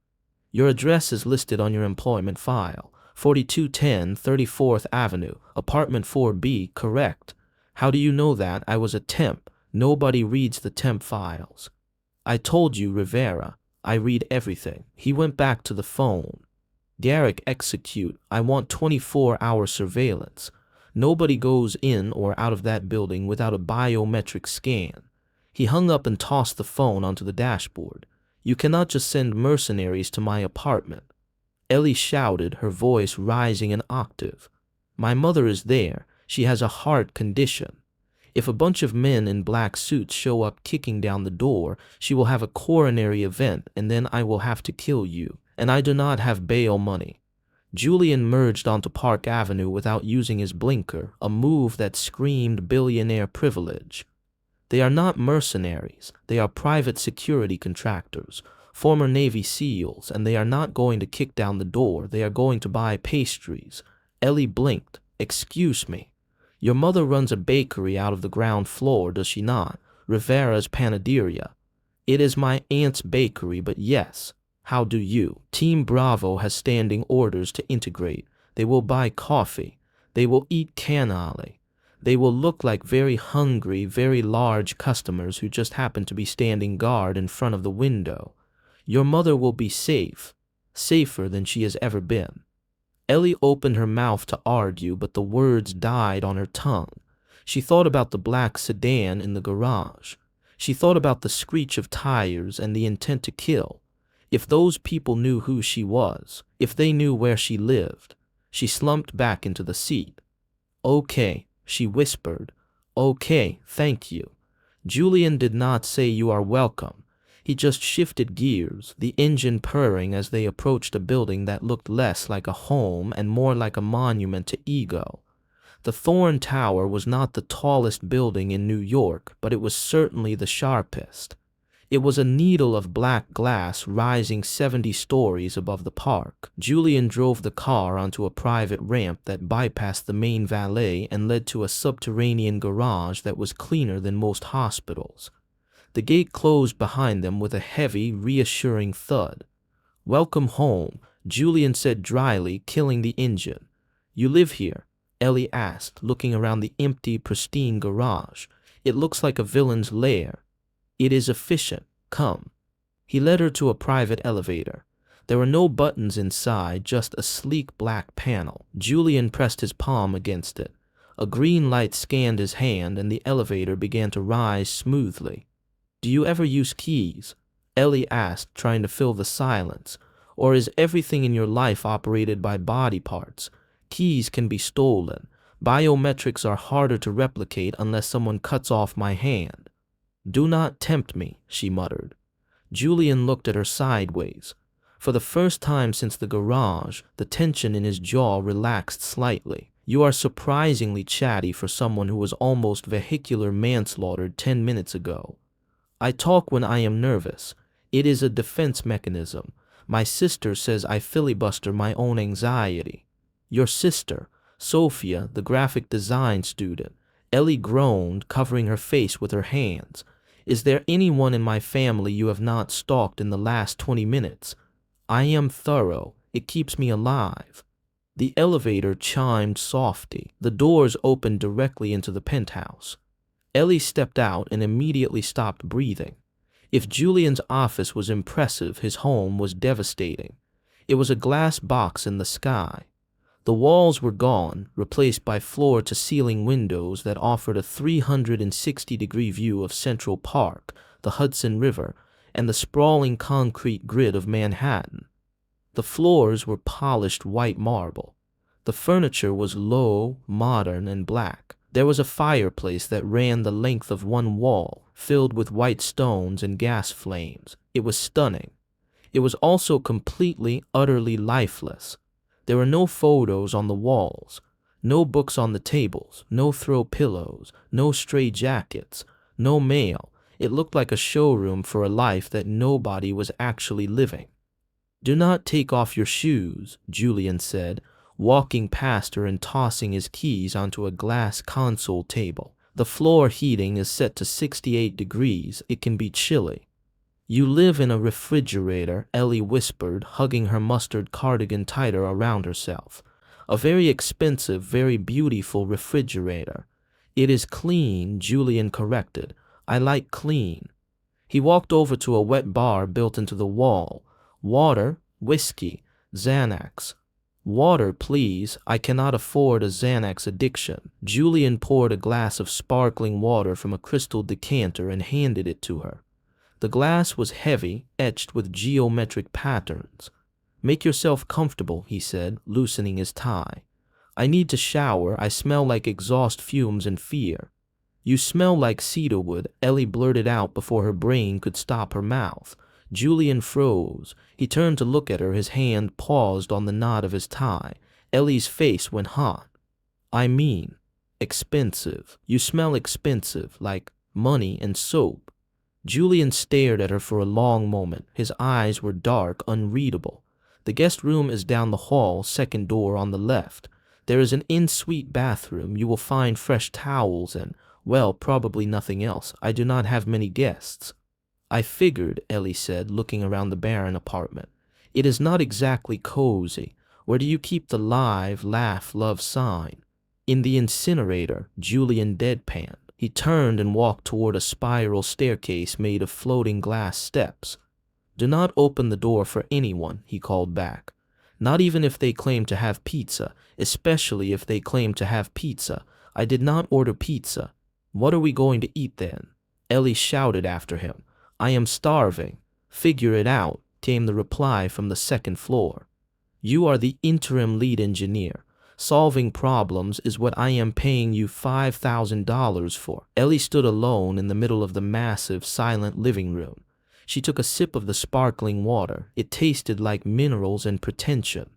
Your address is listed on your employment file. 4210 34th Avenue, apartment 4B, correct. How do you know that? I was a temp. Nobody reads the temp files. I told you, Rivera. I read everything. He went back to the phone. Garrick, execute. I want 24-hour surveillance. Nobody goes in or out of that building without a biometric scan. He hung up and tossed the phone onto the dashboard. You cannot just send mercenaries to my apartment. Ellie shouted, her voice rising an octave. My mother is there. She has a heart condition. If a bunch of men in black suits show up kicking down the door, she will have a coronary event, and then I will have to kill you. And I do not have bail money. Julian merged onto Park Avenue without using his blinker, a move that screamed billionaire privilege. They are not mercenaries. They are private security contractors, former Navy SEALs, and they are not going to kick down the door. They are going to buy pastries. Ellie blinked. Excuse me. Your mother runs a bakery out of the ground floor, does she not? Rivera's Panaderia. It is my aunt's bakery, but yes. How do you? Team Bravo has standing orders to integrate. They will buy coffee. They will eat cannoli. They will look like very hungry, very large customers who just happen to be standing guard in front of the window. Your mother will be safe. Safer than she has ever been. Ellie opened her mouth to argue, but the words died on her tongue. She thought about the black sedan in the garage. She thought about the screech of tires and the intent to kill. If those people knew who she was, if they knew where she lived, she slumped back into the seat. Okay, she whispered. Okay, thank you. Julian did not say you are welcome. He just shifted gears, the engine purring as they approached a building that looked less like a home and more like a monument to ego. The Thorne Tower was not the tallest building in New York, but it was certainly the sharpest. It was a needle of black glass rising 70 stories above the park. Julian drove the car onto a private ramp that bypassed the main valet and led to a subterranean garage that was cleaner than most hospitals. The gate closed behind them with a heavy, reassuring thud. "Welcome home," Julian said dryly, killing the engine. "You live here?" Ellie asked, looking around the empty, pristine garage. "It looks like a villain's lair." "It is efficient. Come." He led her to a private elevator. There were no buttons inside, just a sleek black panel. Julian pressed his palm against it. A green light scanned his hand, and the elevator began to rise smoothly. "Do you ever use keys?" Ellie asked, trying to fill the silence. "Or is everything in your life operated by body parts? Keys can be stolen. Biometrics are harder to replicate unless someone cuts off my hand." "Do not tempt me," she muttered. Julian looked at her sideways. For the first time since the garage, the tension in his jaw relaxed slightly. "You are surprisingly chatty for someone who was almost vehicular manslaughtered 10 minutes ago." "I talk when I am nervous. It is a defense mechanism. My sister says I filibuster my own anxiety." "Your sister, Sophia, the graphic design student." Ellie groaned, covering her face with her hands. "Is there anyone in my family you have not stalked in the last 20 minutes? I am thorough. It keeps me alive." The elevator chimed softly. The doors opened directly into the penthouse. Ellie stepped out and immediately stopped breathing. If Julian's office was impressive, his home was devastating. It was a glass box in the sky. The walls were gone, replaced by floor-to-ceiling windows that offered a 360-degree view of Central Park, the Hudson River, and the sprawling concrete grid of Manhattan. The floors were polished white marble. The furniture was low, modern, and black. There was a fireplace that ran the length of one wall, filled with white stones and gas flames. It was stunning. It was also completely, utterly lifeless. There were no photos on the walls, no books on the tables, no throw pillows, no stray jackets, no mail. It looked like a showroom for a life that nobody was actually living. "Do not take off your shoes," Julian said, walking past her and tossing his keys onto a glass console table. "The floor heating is set to 68 degrees. It can be chilly." "You live in a refrigerator," Ellie whispered, hugging her mustard cardigan tighter around herself. "A very expensive, very beautiful refrigerator." "It is clean," Julian corrected. "I like clean." He walked over to a wet bar built into the wall. "Water, whiskey, Xanax." "Water, please. I cannot afford a Xanax addiction." Julian poured a glass of sparkling water from a crystal decanter and handed it to her. The glass was heavy, etched with geometric patterns. "Make yourself comfortable," he said, loosening his tie. "I need to shower. I smell like exhaust fumes and fear." "You smell like cedarwood," Ellie blurted out before her brain could stop her mouth. Julian froze. He turned to look at her, his hand paused on the knot of his tie. Ellie's face went hot. "I mean, expensive. You smell expensive, like money and soap." Julian stared at her for a long moment. His eyes were dark, unreadable. "The guest room is down the hall, second door on the left. There is an en-suite bathroom. You will find fresh towels and, well, probably nothing else. I do not have many guests." "I figured," Ellie said, looking around the barren apartment. "It is not exactly cozy. Where do you keep the live, laugh, love sign?" "In the incinerator," Julian deadpanned. He turned and walked toward a spiral staircase made of floating glass steps. "Do not open the door for anyone," he called back. "Not even if they claim to have pizza, especially if they claim to have pizza. I did not order pizza." "What are we going to eat then?" Ellie shouted after him. "I am starving." "Figure it out," came the reply from the second floor. "You are the interim lead engineer. Solving problems is what I am paying you $5,000 for." Ellie stood alone in the middle of the massive, silent living room. She took a sip of the sparkling water. It tasted like minerals and pretension.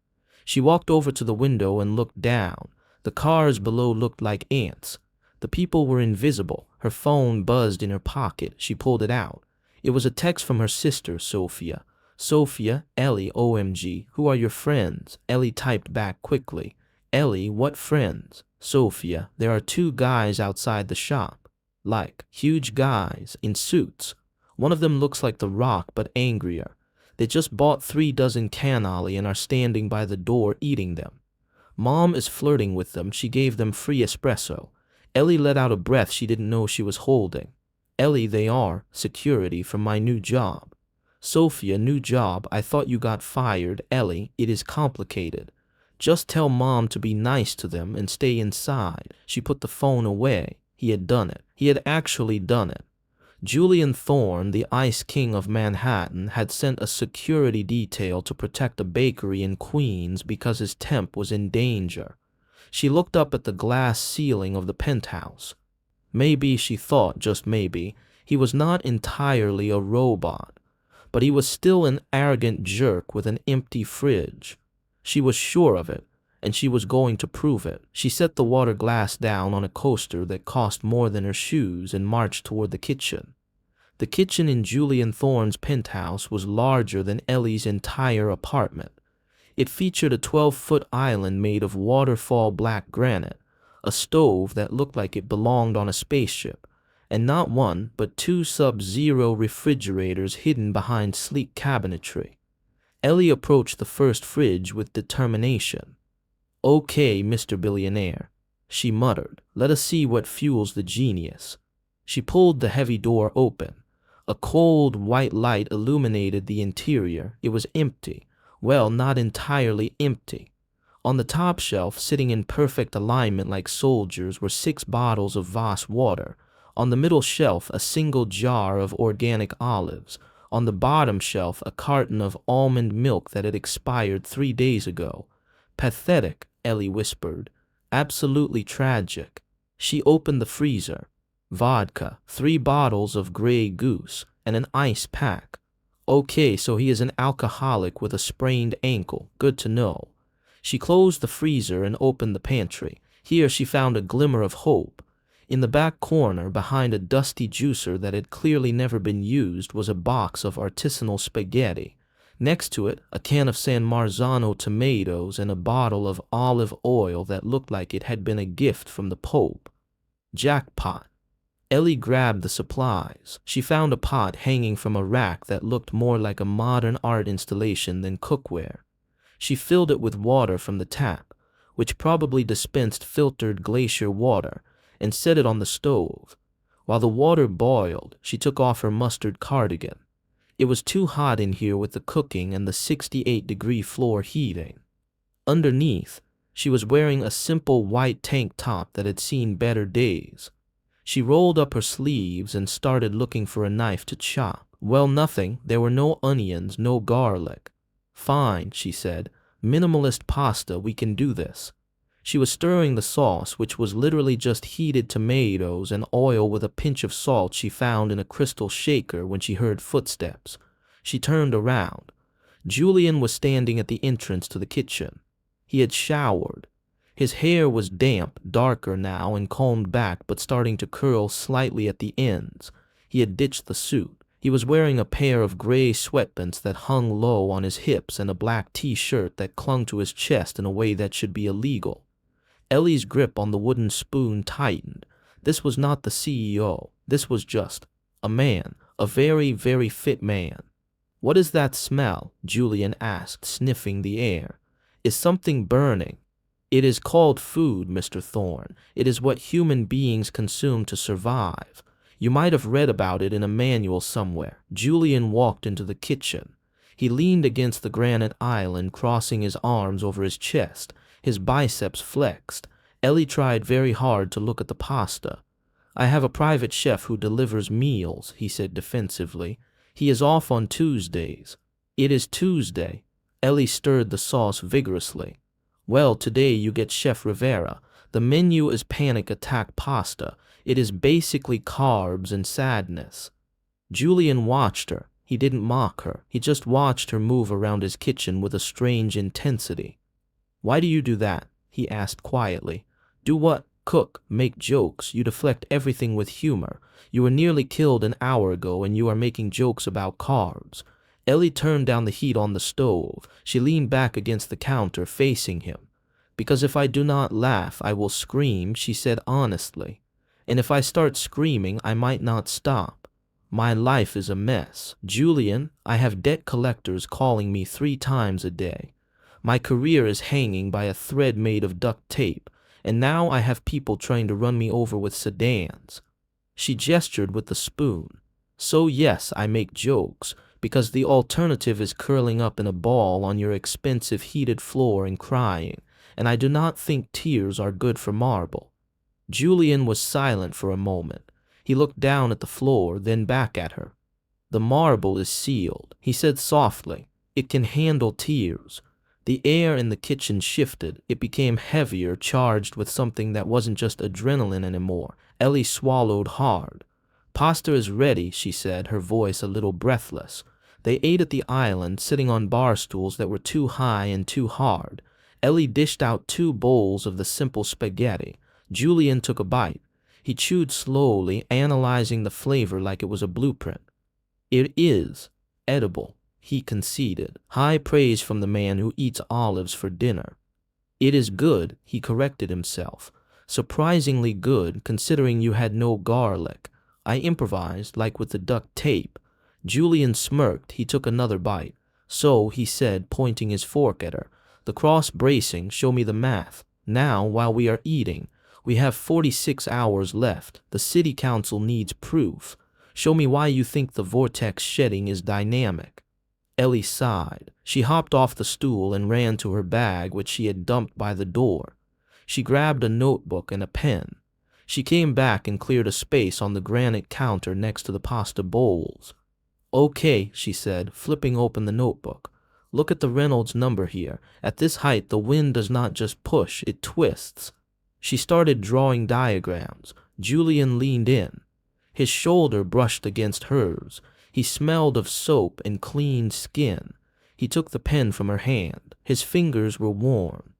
She walked over to the window and looked down. The cars below looked like ants. The people were invisible. Her phone buzzed in her pocket. She pulled it out. It was a text from her sister, Sophia. Sophia, Ellie, OMG, who are your friends? Ellie typed back quickly. Ellie, what friends? Sophia, there are two guys outside the shop. Like, huge guys, in suits. One of them looks like The Rock, but angrier. They just bought 3 dozen cannoli and are standing by the door eating them. Mom is flirting with them. She gave them free espresso. Ellie let out a breath she didn't know she was holding. Ellie, they are security from my new job. Sophia, new job. I thought you got fired. Ellie, it is complicated. Just tell Mom to be nice to them and stay inside. She put the phone away. He had done it. He had actually done it. Julian Thorne, the Ice King of Manhattan, had sent a security detail to protect a bakery in Queens because his temp was in danger. She looked up at the glass ceiling of the penthouse. Maybe, she thought, just maybe, he was not entirely a robot, but he was still an arrogant jerk with an empty fridge. She was sure of it, and she was going to prove it. She set the water glass down on a coaster that cost more than her shoes and marched toward the kitchen. The kitchen in Julian Thorne's penthouse was larger than Ellie's entire apartment. It featured a 12-foot island made of waterfall black granite, a stove that looked like it belonged on a spaceship, and not one but 2 Sub-Zero refrigerators hidden behind sleek cabinetry. Ellie approached the first fridge with determination. Okay, Mr. Billionaire, she muttered. Let us see what fuels the genius. She pulled the heavy door open. A cold, white light illuminated the interior. It was empty. Well, not entirely empty. On the top shelf, sitting in perfect alignment like soldiers, were 6 bottles of Voss water. On the middle shelf, a single jar of organic olives. On the bottom shelf, a carton of almond milk that had expired 3 days ago. Pathetic, Ellie whispered. Absolutely tragic. She opened the freezer. Vodka, 3 bottles of Grey Goose, and an ice pack. Okay, so he is an alcoholic with a sprained ankle. Good to know. She closed the freezer and opened the pantry. Here she found a glimmer of hope. In the back corner, behind a dusty juicer that had clearly never been used, was a box of artisanal spaghetti. Next to it, a can of San Marzano tomatoes and a bottle of olive oil that looked like it had been a gift from the Pope. Jackpot. Ellie grabbed the supplies. She found a pot hanging from a rack that looked more like a modern art installation than cookware. She filled it with water from the tap, which probably dispensed filtered glacier water, and set it on the stove. While the water boiled, she took off her mustard cardigan. It was too hot in here with the cooking and the 68-degree floor heating. Underneath, she was wearing a simple white tank top that had seen better days. She rolled up her sleeves and started looking for a knife to chop. Well, nothing. There were no onions, no garlic. Fine, she said. Minimalist pasta, we can do this. She was stirring the sauce, which was literally just heated tomatoes and oil with a pinch of salt she found in a crystal shaker, when she heard footsteps. She turned around. Julian was standing at the entrance to the kitchen. He had showered. His hair was damp, darker now and combed back, but starting to curl slightly at the ends. He had ditched the suit. He was wearing a pair of gray sweatpants that hung low on his hips and a black t-shirt that clung to his chest in a way that should be illegal. Ellie's grip on the wooden spoon tightened. This was not the CEO. This was just a man, a very, very fit man. What is that smell? Julian asked, sniffing the air. Is something burning? It is called food, Mr. Thorne. It is what human beings consume to survive. You might have read about it in a manual somewhere. Julian walked into the kitchen. He leaned against the granite island, crossing his arms over his chest. His biceps flexed. Ellie tried very hard to look at the pasta. I have a private chef who delivers meals, he said defensively. He is off on Tuesdays. It is Tuesday. Ellie stirred the sauce vigorously. Well, today you get Chef Rivera. The menu is panic attack pasta. It is basically carbs and sadness. Julian watched her. He didn't mock her. He just watched her move around his kitchen with a strange intensity. Why do you do that? He asked quietly. Do what? cook, make jokes, you deflect everything with humor. You were nearly killed an hour ago and you are making jokes about cards. Ellie turned down the heat on the stove. She leaned back against the counter, facing him. Because if I do not laugh, I will scream, she said honestly. And if I start screaming, I might not stop. My life is a mess. Julian, I have debt collectors calling me 3 times a day. My career is hanging by a thread made of duct tape, and now I have people trying to run me over with sedans. She gestured with the spoon. So yes, I make jokes, because the alternative is curling up in a ball on your expensive heated floor and crying, and I do not think tears are good for marble. Julian was silent for a moment. He looked down at the floor, then back at her. The marble is sealed, he said softly. It can handle tears. The air in the kitchen shifted. It became heavier, charged with something that wasn't just adrenaline anymore. Ellie swallowed hard. Pasta is ready, she said, her voice a little breathless. They ate at the island, sitting on bar stools that were too high and too hard. Ellie dished out 2 bowls of the simple spaghetti. Julian took a bite. He chewed slowly, analyzing the flavor like it was a blueprint. It is edible, he conceded. High praise from the man who eats olives for dinner. It is good, he corrected himself. Surprisingly good, considering you had no garlic. I improvised, like with the duct tape. Julian smirked. He took another bite. So, he said, pointing his fork at her, the cross-bracing, show me the math. Now, while we are eating, we have 46 hours left. The city council needs proof. Show me why you think the vortex shedding is dynamic. Ellie sighed. She hopped off the stool and ran to her bag, which she had dumped by the door. She grabbed a notebook and a pen. She came back and cleared a space on the granite counter next to the pasta bowls. Okay, she said, flipping open the notebook. Look at the Reynolds number here. At this height, the wind does not just push, it twists. She started drawing diagrams. Julian leaned in. His shoulder brushed against hers. He smelled of soap and clean skin. He took the pen from her hand. His fingers were warm.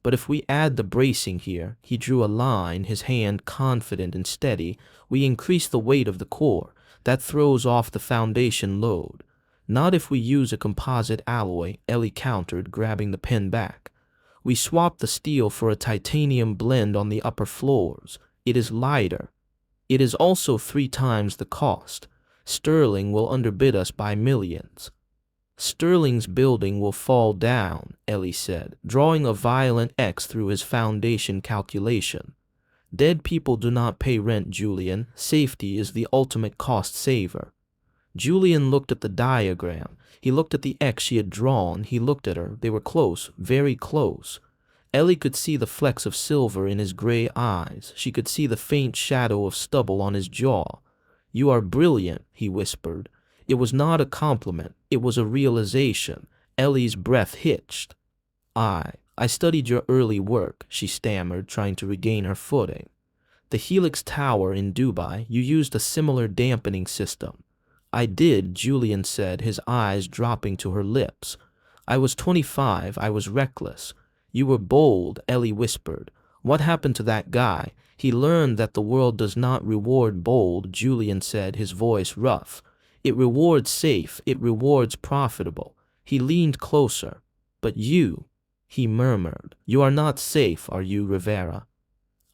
But if we add the bracing here, he drew a line, his hand confident and steady, we increase the weight of the core. That throws off the foundation load. Not if we use a composite alloy, Ellie countered, grabbing the pen back. We swap the steel for a titanium blend on the upper floors. It is lighter. It is also 3 times the cost. Sterling will underbid us by millions. Sterling's building will fall down, Ellie said, drawing a violent X through his foundation calculation. Dead people do not pay rent, Julian. Safety is the ultimate cost saver. Julian looked at the diagram. He looked at the X she had drawn. He looked at her. They were close, very close. Ellie could see the flecks of silver in his gray eyes. She could see the faint shadow of stubble on his jaw. You are brilliant, he whispered. It was not a compliment. It was a realization. Ellie's breath hitched. I studied your early work, she stammered, trying to regain her footing. The Helix Tower in Dubai, you used a similar dampening system. I did, Julian said, his eyes dropping to her lips. I was 25. I was reckless. You were bold, Ellie whispered. What happened to that guy? He learned that the world does not reward bold, Julian said, his voice rough. It rewards safe. It rewards profitable. He leaned closer. But you, he murmured, you are not safe, are you, Rivera?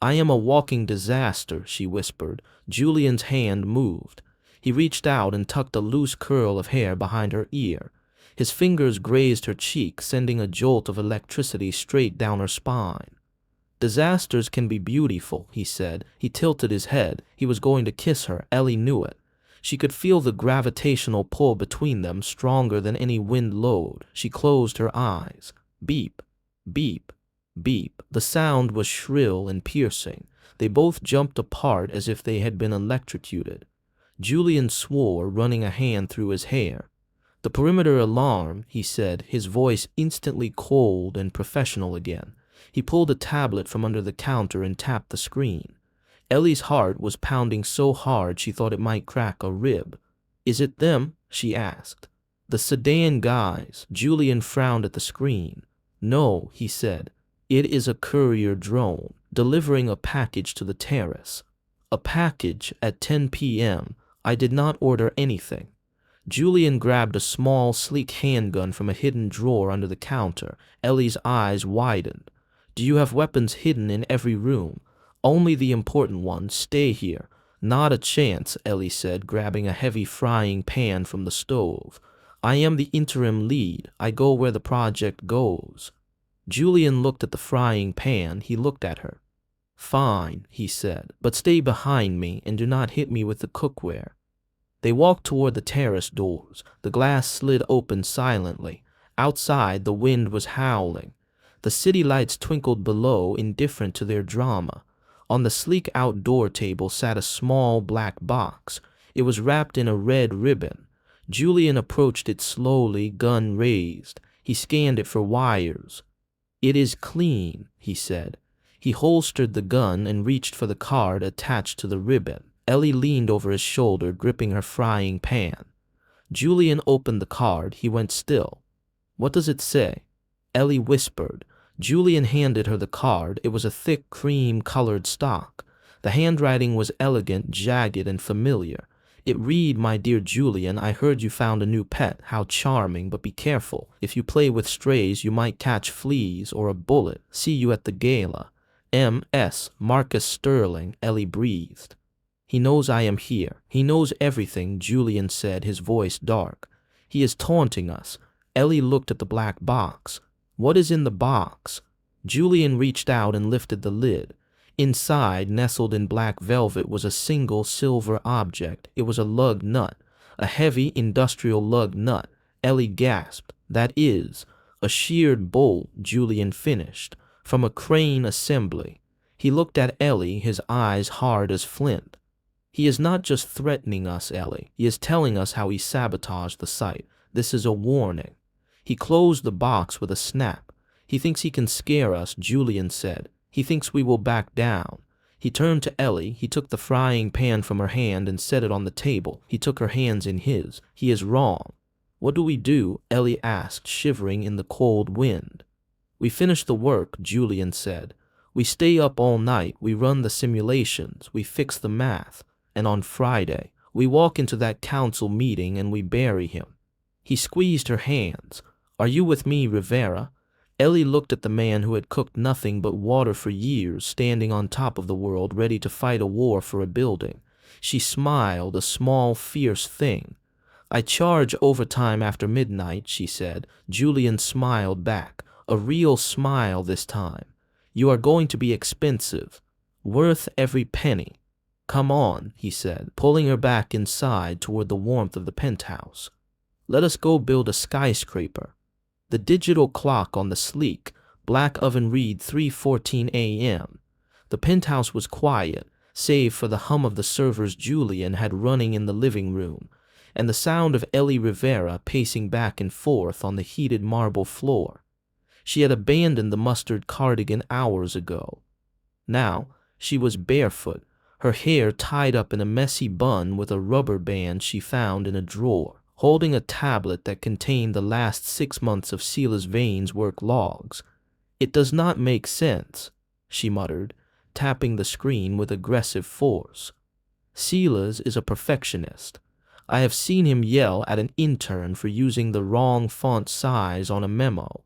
I am a walking disaster, she whispered. Julian's hand moved. He reached out and tucked a loose curl of hair behind her ear. His fingers grazed her cheek, sending a jolt of electricity straight down her spine. Disasters can be beautiful, he said. He tilted his head. He was going to kiss her. Ellie knew it. She could feel the gravitational pull between them, stronger than any wind load. She closed her eyes. Beep, beep, beep. The sound was shrill and piercing. They both jumped apart as if they had been electrocuted. Julian swore, running a hand through his hair. The perimeter alarm, he said, his voice instantly cold and professional again. He pulled a tablet from under the counter and tapped the screen. Ellie's heart was pounding so hard she thought it might crack a rib. Is it them? She asked. The sedan guys. Julian frowned at the screen. No, he said. It is a courier drone. delivering a package to the terrace. A package at 10 p.m. I did not order anything. Julian grabbed a small, sleek handgun from a hidden drawer under the counter. Ellie's eyes widened. Do you have weapons hidden in every room? Only the important ones. Stay here. Not a chance, Ellie said, grabbing a heavy frying pan from the stove. I am the interim lead. I go where the project goes. Julian looked at the frying pan. He looked at her. Fine, he said, but stay behind me and do not hit me with the cookware. They walked toward the terrace doors. The glass slid open silently. Outside, the wind was howling. The city lights twinkled below, indifferent to their drama. On the sleek outdoor table sat a small black box. It was wrapped in a red ribbon. Julian approached it slowly, gun raised. He scanned it for wires. It is clean, he said. He holstered the gun and reached for the card attached to the ribbon. Ellie leaned over his shoulder, gripping her frying pan. Julian opened the card. He went still. What does it say? Ellie whispered. Julian handed her the card. It was a thick, cream-colored stock. The handwriting was elegant, jagged, and familiar. It read, My dear Julian, I heard you found a new pet. How charming, but be careful. If you play with strays, you might catch fleas or a bullet. See you at the gala. M.S. Marcus Sterling, Ellie breathed. He knows I am here. He knows everything, Julian said, his voice dark. He is taunting us. Ellie looked at the black box. What is in the box? Julian reached out and lifted the lid. Inside, nestled in black velvet, was a single silver object. It was a lug nut, a heavy industrial lug nut. Ellie gasped. That is, a sheared bolt, Julian finished, from a crane assembly. He looked at Ellie, his eyes hard as flint. He is not just threatening us, Ellie. He is telling us how he sabotaged the site. This is a warning. He closed the box with a snap. He thinks he can scare us, Julian said. He thinks we will back down. He turned to Ellie. He took the frying pan from her hand and set it on the table. He took her hands in his. He is wrong. What do we do? Ellie asked, shivering in the cold wind. We finish the work, Julian said. We stay up all night. We run the simulations. We fix the math. And on Friday, we walk into that council meeting and we bury him. He squeezed her hands. Are you with me, Rivera? Ellie looked at the man who had cooked nothing but water for years, standing on top of the world, ready to fight a war for a building. She smiled, a small, fierce thing. I charge overtime after midnight, she said. Julian smiled back, a real smile this time. You are going to be expensive, worth every penny. Come on, he said, pulling her back inside toward the warmth of the penthouse. Let us go build a skyscraper. The digital clock on the sleek, black oven read 3:14 a.m. The penthouse was quiet, save for the hum of the servers Julian had running in the living room, and the sound of Ellie Rivera pacing back and forth on the heated marble floor. She had abandoned the mustard cardigan hours ago. Now, she was barefoot, her hair tied up in a messy bun with a rubber band she found in a drawer, holding a tablet that contained the last 6 months of Sela's Vane's work logs. It does not make sense, she muttered, tapping the screen with aggressive force. Sela's is a perfectionist. I have seen him yell at an intern for using the wrong font size on a memo.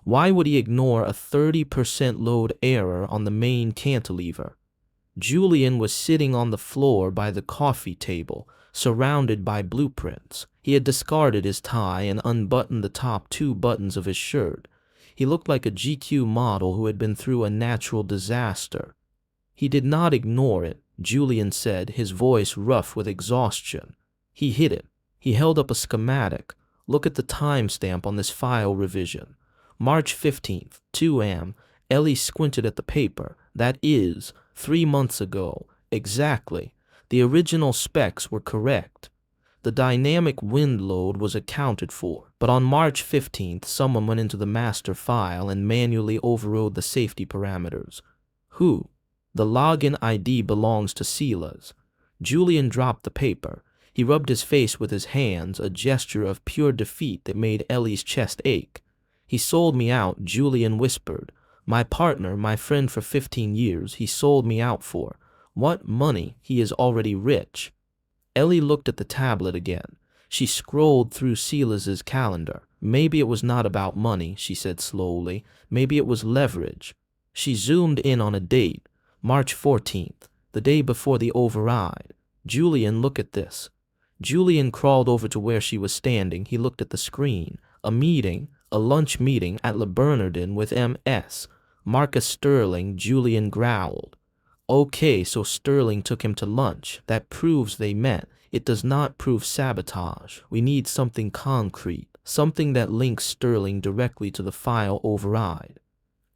Why would he ignore a 30% load error on the main cantilever? Julian was sitting on the floor by the coffee table, surrounded by blueprints. He had discarded his tie and unbuttoned the top 2 buttons of his shirt. He looked like a GQ model who had been through a natural disaster. He did not ignore it, Julian said, his voice rough with exhaustion. He hid it. He held up a schematic. Look at the timestamp on this file revision. March 15th, 2 a.m. Ellie squinted at the paper. That is, 3 months ago. Exactly. The original specs were correct. The dynamic wind load was accounted for, but on March 15th, someone went into the master file and manually overrode the safety parameters. Who? The login ID belongs to Sela's. Julian dropped the paper. He rubbed his face with his hands, a gesture of pure defeat that made Ellie's chest ache. He sold me out, Julian whispered. My partner, my friend for 15 years, he sold me out for. What money? He is already rich. Ellie looked at the tablet again. She scrolled through Silas's calendar. Maybe it was not about money, she said slowly. Maybe it was leverage. She zoomed in on a date, March 14th, the day before the override. Julian, look at this. Julian crawled over to where she was standing. He looked at the screen. A meeting, a lunch meeting at Le Bernardin with M.S. Marcus Sterling. Julian growled. Okay, so Sterling took him to lunch. That proves they met. It does not prove sabotage. We need something concrete, something that links Sterling directly to the file override.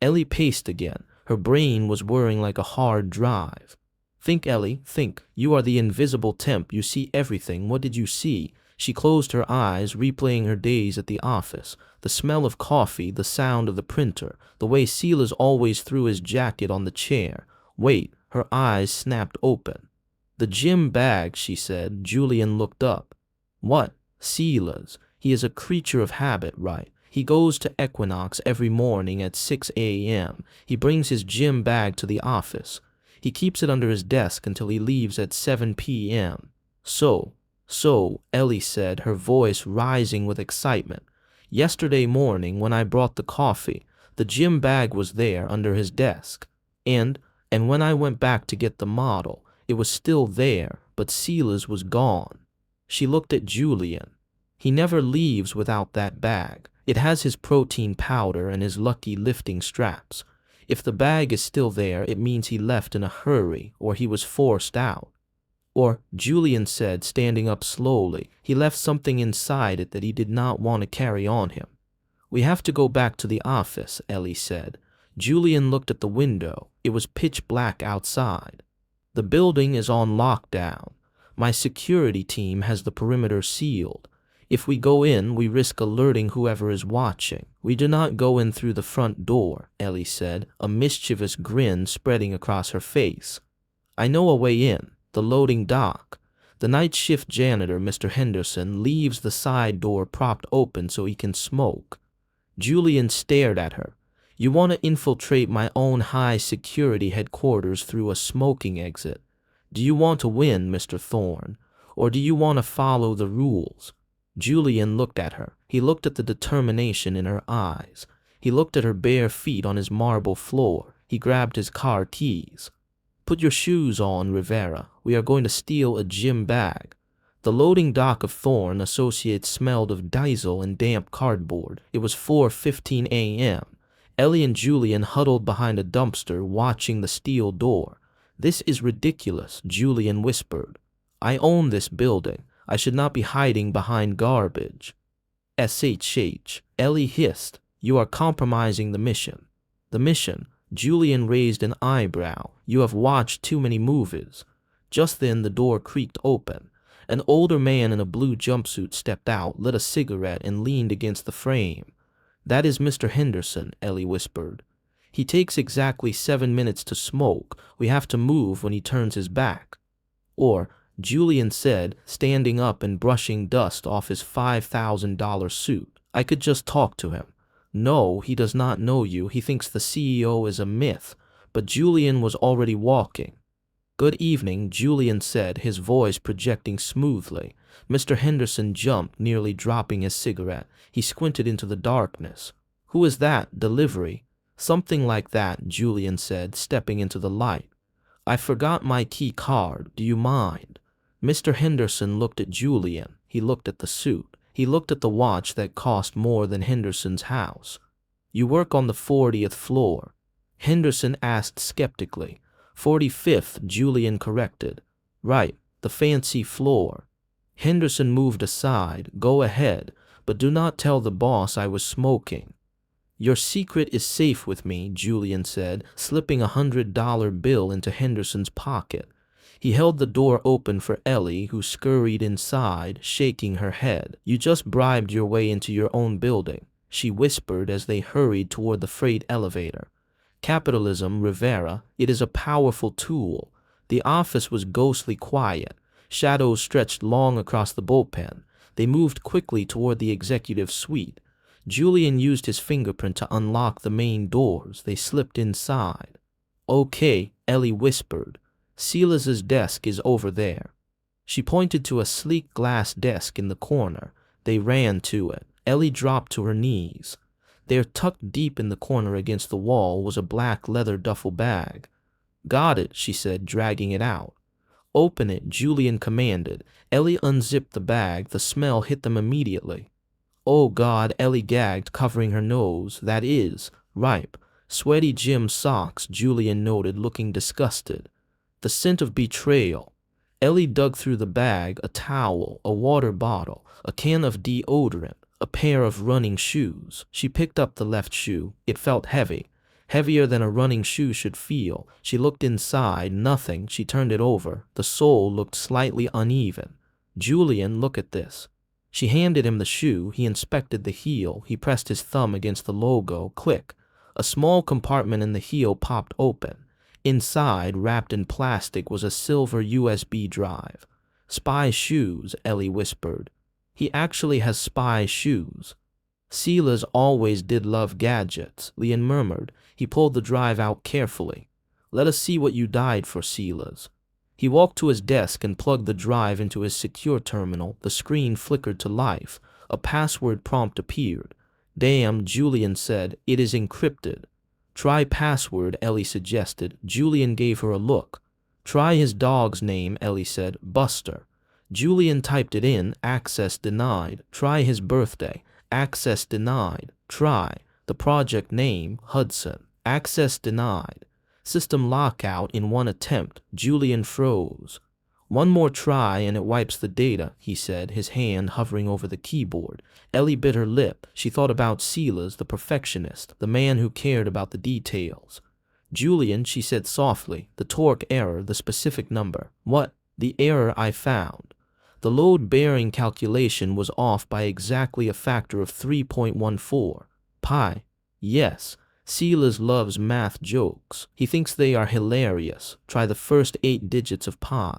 Ellie paced again. Her brain was whirring like a hard drive. Think, Ellie, think. You are the invisible temp. You see everything. What did you see? She closed her eyes, replaying her days at the office. The smell of coffee, the sound of the printer, the way Silas always threw his jacket on the chair. Wait, her eyes snapped open. The gym bag, she said. Julian looked up. What? Silas. He is a creature of habit, right? He goes to Equinox every morning at 6 a.m. He brings his gym bag to the office. He keeps it under his desk until he leaves at 7 p.m. So, Ellie said, her voice rising with excitement. Yesterday morning, when I brought the coffee, the gym bag was there under his desk. And when I went back to get the model, it was still there, but Silas was gone. She looked at Julian. He never leaves without that bag. It has his protein powder and his lucky lifting straps. If the bag is still there, it means he left in a hurry, or he was forced out. Or, Julian said, standing up slowly, he left something inside it that he did not want to carry on him. We have to go back to the office, Ellie said. Julian looked at the window. It was pitch black outside. The building is on lockdown. My security team has the perimeter sealed. If we go in, we risk alerting whoever is watching. We do not go in through the front door, Ellie said, a mischievous grin spreading across her face. I know a way in, the loading dock. The night shift janitor, Mr. Henderson, leaves the side door propped open so he can smoke. Julian stared at her. You want to infiltrate my own high security headquarters through a smoking exit. Do you want to win, Mr. Thorne? Or do you want to follow the rules? Julian looked at her. He looked at the determination in her eyes. He looked at her bare feet on his marble floor. He grabbed his car keys. Put your shoes on, Rivera. We are going to steal a gym bag. The loading dock of Thorne Associates smelled of diesel and damp cardboard. It was 4:15 a.m. Ellie and Julian huddled behind a dumpster watching the steel door. This is ridiculous, Julian whispered. I own this building. I should not be hiding behind garbage. SHH, Ellie hissed. You are compromising the mission. The mission? Julian raised an eyebrow. You have watched too many movies. Just then the door creaked open. An older man in a blue jumpsuit stepped out, lit a cigarette, and leaned against the frame. That is Mr. Henderson, Ellie whispered. He takes exactly 7 minutes to smoke. We have to move when he turns his back. Or, Julian said, standing up and brushing dust off his $5,000 suit. I could just talk to him. No, he does not know you. He thinks the CEO is a myth. But Julian was already walking. Good evening, Julian said, his voice projecting smoothly. Mr. Henderson jumped, nearly dropping his cigarette. He squinted into the darkness. Who is that? Delivery? Something like that, Julian said, stepping into the light. I forgot my key card. Do you mind? Mr. Henderson looked at Julian. He looked at the suit. He looked at the watch that cost more than Henderson's house. You work on the 40th floor? Henderson asked skeptically. 45th, Julian corrected. Right, the fancy floor. Henderson moved aside. Go ahead, but do not tell the boss I was smoking. Your secret is safe with me, Julian said, slipping $100 bill into Henderson's pocket. He held the door open for Ellie, who scurried inside, shaking her head. You just bribed your way into your own building, she whispered as they hurried toward the freight elevator. Capitalism, Rivera, it is a powerful tool. The office was ghostly quiet. Shadows stretched long across the bullpen. They moved quickly toward the executive suite. Julian used his fingerprint to unlock the main doors. They slipped inside. Okay, Ellie whispered. Silas's desk is over there. She pointed to a sleek glass desk in the corner. They ran to it. Ellie dropped to her knees. There, tucked deep in the corner against the wall, was a black leather duffel bag. Got it, she said, dragging it out. Open it, Julian commanded. Ellie unzipped the bag. The smell hit them immediately. Oh God, Ellie gagged, covering her nose. That is ripe. Sweaty gym socks, Julian noted, looking disgusted. The scent of betrayal. Ellie dug through the bag, a towel, a water bottle, a can of deodorant, a pair of running shoes. She picked up the left shoe. It felt heavy, heavier than a running shoe should feel. She looked inside. Nothing. She turned it over. The sole looked slightly uneven. Julian, look at this. She handed him the shoe. He inspected the heel. He pressed his thumb against the logo. Click. A small compartment in the heel popped open. Inside, wrapped in plastic, was a silver USB drive. Spy shoes, Ellie whispered. He actually has spy shoes. Silas always did love gadgets, Leon murmured. He pulled the drive out carefully. Let us see what you died for, Silas. He walked to his desk and plugged the drive into his secure terminal. The screen flickered to life. A password prompt appeared. Damn, Julian said. It is encrypted. Try password, Ellie suggested. Julian gave her a look. Try his dog's name, Ellie said. Buster. Julian typed it in. Access denied. Try his birthday. Access denied. Try. The project name, Hudson. Access denied. System lockout in one attempt. Julian froze. One more try and it wipes the data, he said, his hand hovering over the keyboard. Ellie bit her lip. She thought about Silas, the perfectionist, the man who cared about the details. Julian, she said softly, the torque error, the specific number. What? The error I found. The load-bearing calculation was off by exactly a factor of 3.14. Pi. Yes. Silas loves math jokes. He thinks they are hilarious. Try the first 8 digits of pi.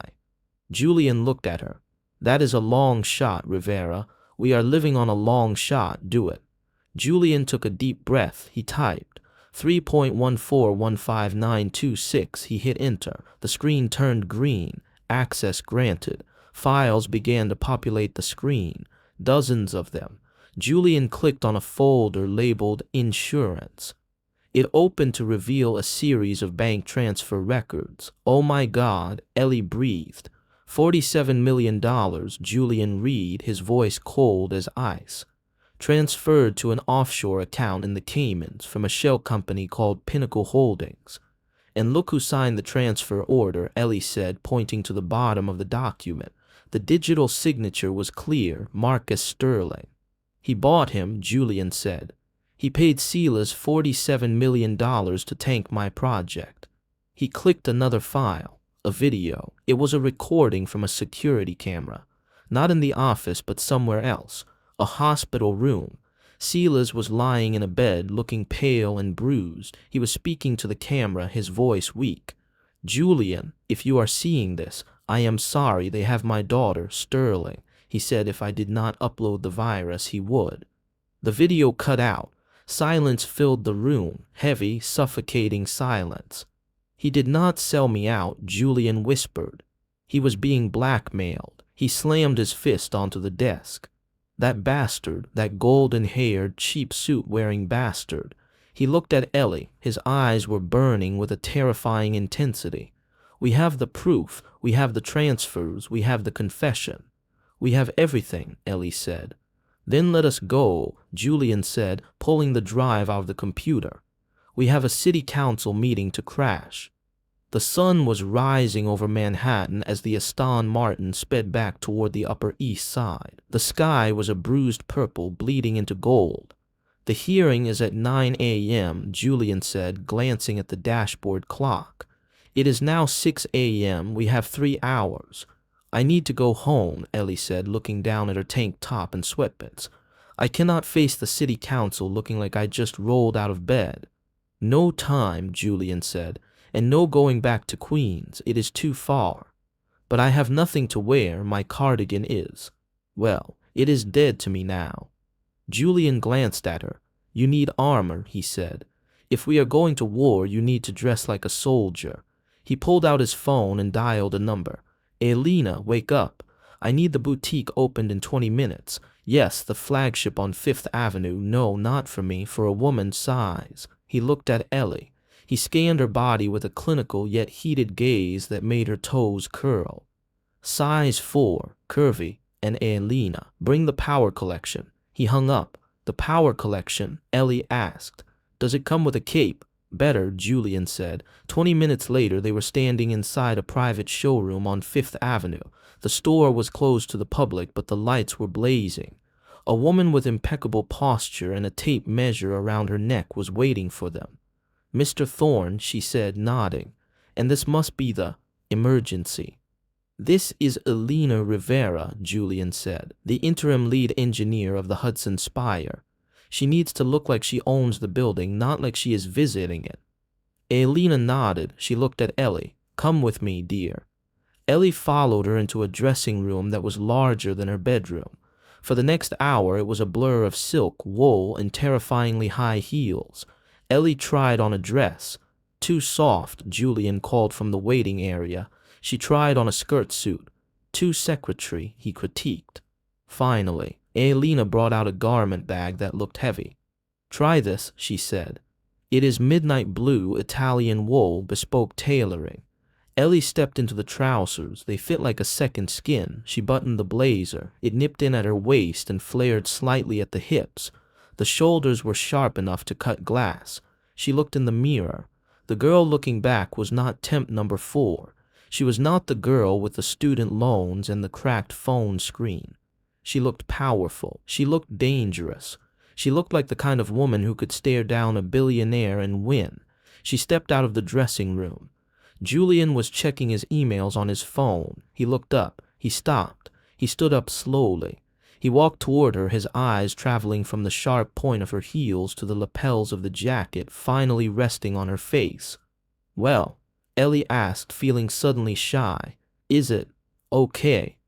Julian looked at her. That is a long shot, Rivera. We are living on a long shot. Do it. Julian took a deep breath. He typed 3.1415926. He hit enter. The screen turned green. Access granted. Files began to populate the screen. Dozens of them. Julian clicked on a folder labeled Insurance. It opened to reveal a series of bank transfer records. Oh my God, Ellie breathed. $47 million, Julian Reed, his voice cold as ice. Transferred to an offshore account in the Caymans from a shell company called Pinnacle Holdings. And look who signed the transfer order, Ellie said, pointing to the bottom of the document. The digital signature was clear, Marcus Sterling. He bought him, Julian said. He paid Silas $47 million to tank my project. He clicked another file. A video. It was a recording from a security camera. Not in the office, but somewhere else. A hospital room. Silas was lying in a bed, looking pale and bruised. He was speaking to the camera, his voice weak. Julian, if you are seeing this, I am sorry they have my daughter, Sterling. He said if I did not upload the virus, he would. The video cut out. Silence filled the room. Heavy, suffocating silence. He did not sell me out, Julian whispered. He was being blackmailed. He slammed his fist onto the desk. That bastard, that golden-haired, cheap suit-wearing bastard. He looked at Ellie. His eyes were burning with a terrifying intensity. We have the proof. We have the transfers. We have the confession. We have everything, Ellie said. Then let us go, Julian said, pulling the drive out of the computer. We have a city council meeting to crash. The sun was rising over Manhattan as the Aston Martin sped back toward the Upper East Side. The sky was a bruised purple bleeding into gold. The hearing is at 9 a.m., Julian said, glancing at the dashboard clock. It is now 6 a.m. We have 3 hours. I need to go home, Ellie said, looking down at her tank top and sweatpants. I cannot face the city council looking like I just rolled out of bed. No time, Julian said, and no going back to Queens. It is too far. But I have nothing to wear. My cardigan is. Well, it is dead to me now. Julian glanced at her. You need armor, he said. If we are going to war, you need to dress like a soldier. He pulled out his phone and dialed a number. Elena, wake up. I need the boutique opened in 20 minutes. Yes, the flagship on 5th Avenue. No, not for me, for a woman's size. He looked at Ellie. He scanned her body with a clinical yet heated gaze that made her toes curl. Size 4, curvy, and Elena. Bring the power collection. He hung up. The power collection, Ellie asked. Does it come with a cape? Better, Julian said. 20 minutes later, they were standing inside a private showroom on 5th Avenue. The store was closed to the public, but the lights were blazing. A woman with impeccable posture and a tape measure around her neck was waiting for them. Mr. Thorne, she said, nodding. And this must be the emergency. This is Elena Rivera, Julian said, the interim lead engineer of the Hudson Spire. She needs to look like she owns the building, not like she is visiting it. Elena nodded. She looked at Ellie. Come with me, dear. Ellie followed her into a dressing room that was larger than her bedroom. For the next hour, it was a blur of silk, wool, and terrifyingly high heels. Ellie tried on a dress. Too soft, Julian called from the waiting area. She tried on a skirt suit. Too secretary, he critiqued. Finally, Elena brought out a garment bag that looked heavy. Try this, she said. It is midnight blue Italian wool, bespoke tailoring. Ellie stepped into the trousers. They fit like a second skin. She buttoned the blazer. It nipped in at her waist and flared slightly at the hips. The shoulders were sharp enough to cut glass. She looked in the mirror. The girl looking back was not temp number 4. She was not the girl with the student loans and the cracked phone screen. She looked powerful. She looked dangerous. She looked like the kind of woman who could stare down a billionaire and win. She stepped out of the dressing room. Julian was checking his emails on his phone. He looked up. He stopped. He stood up slowly. He walked toward her, his eyes traveling from the sharp point of her heels to the lapels of the jacket, finally resting on her face. Well, Ellie asked, feeling suddenly shy. Is it okay?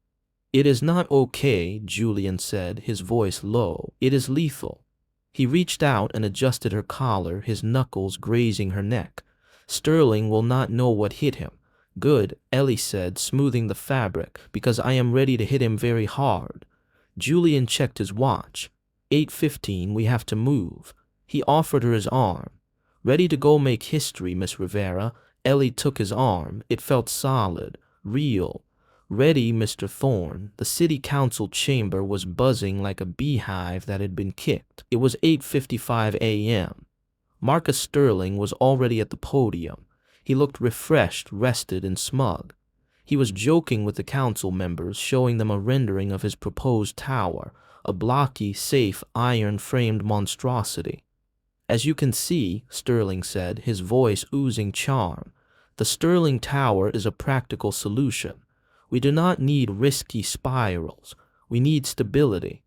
It is not okay, Julian said, his voice low. It is lethal. He reached out and adjusted her collar, his knuckles grazing her neck. Sterling will not know what hit him. Good, Ellie said, smoothing the fabric, because I am ready to hit him very hard. Julian checked his watch. 8:15, we have to move. He offered her his arm. Ready to go make history, Miss Rivera. Ellie took his arm. It felt solid, real. Ready, Mr. Thorne. The city council chamber was buzzing like a beehive that had been kicked. It was 8:55 a.m. Marcus Sterling was already at the podium. He looked refreshed, rested, and smug. He was joking with the council members, showing them a rendering of his proposed tower, a blocky, safe, iron-framed monstrosity. As you can see, Sterling said, his voice oozing charm, the Sterling Tower is a practical solution. We do not need risky spirals. We need stability.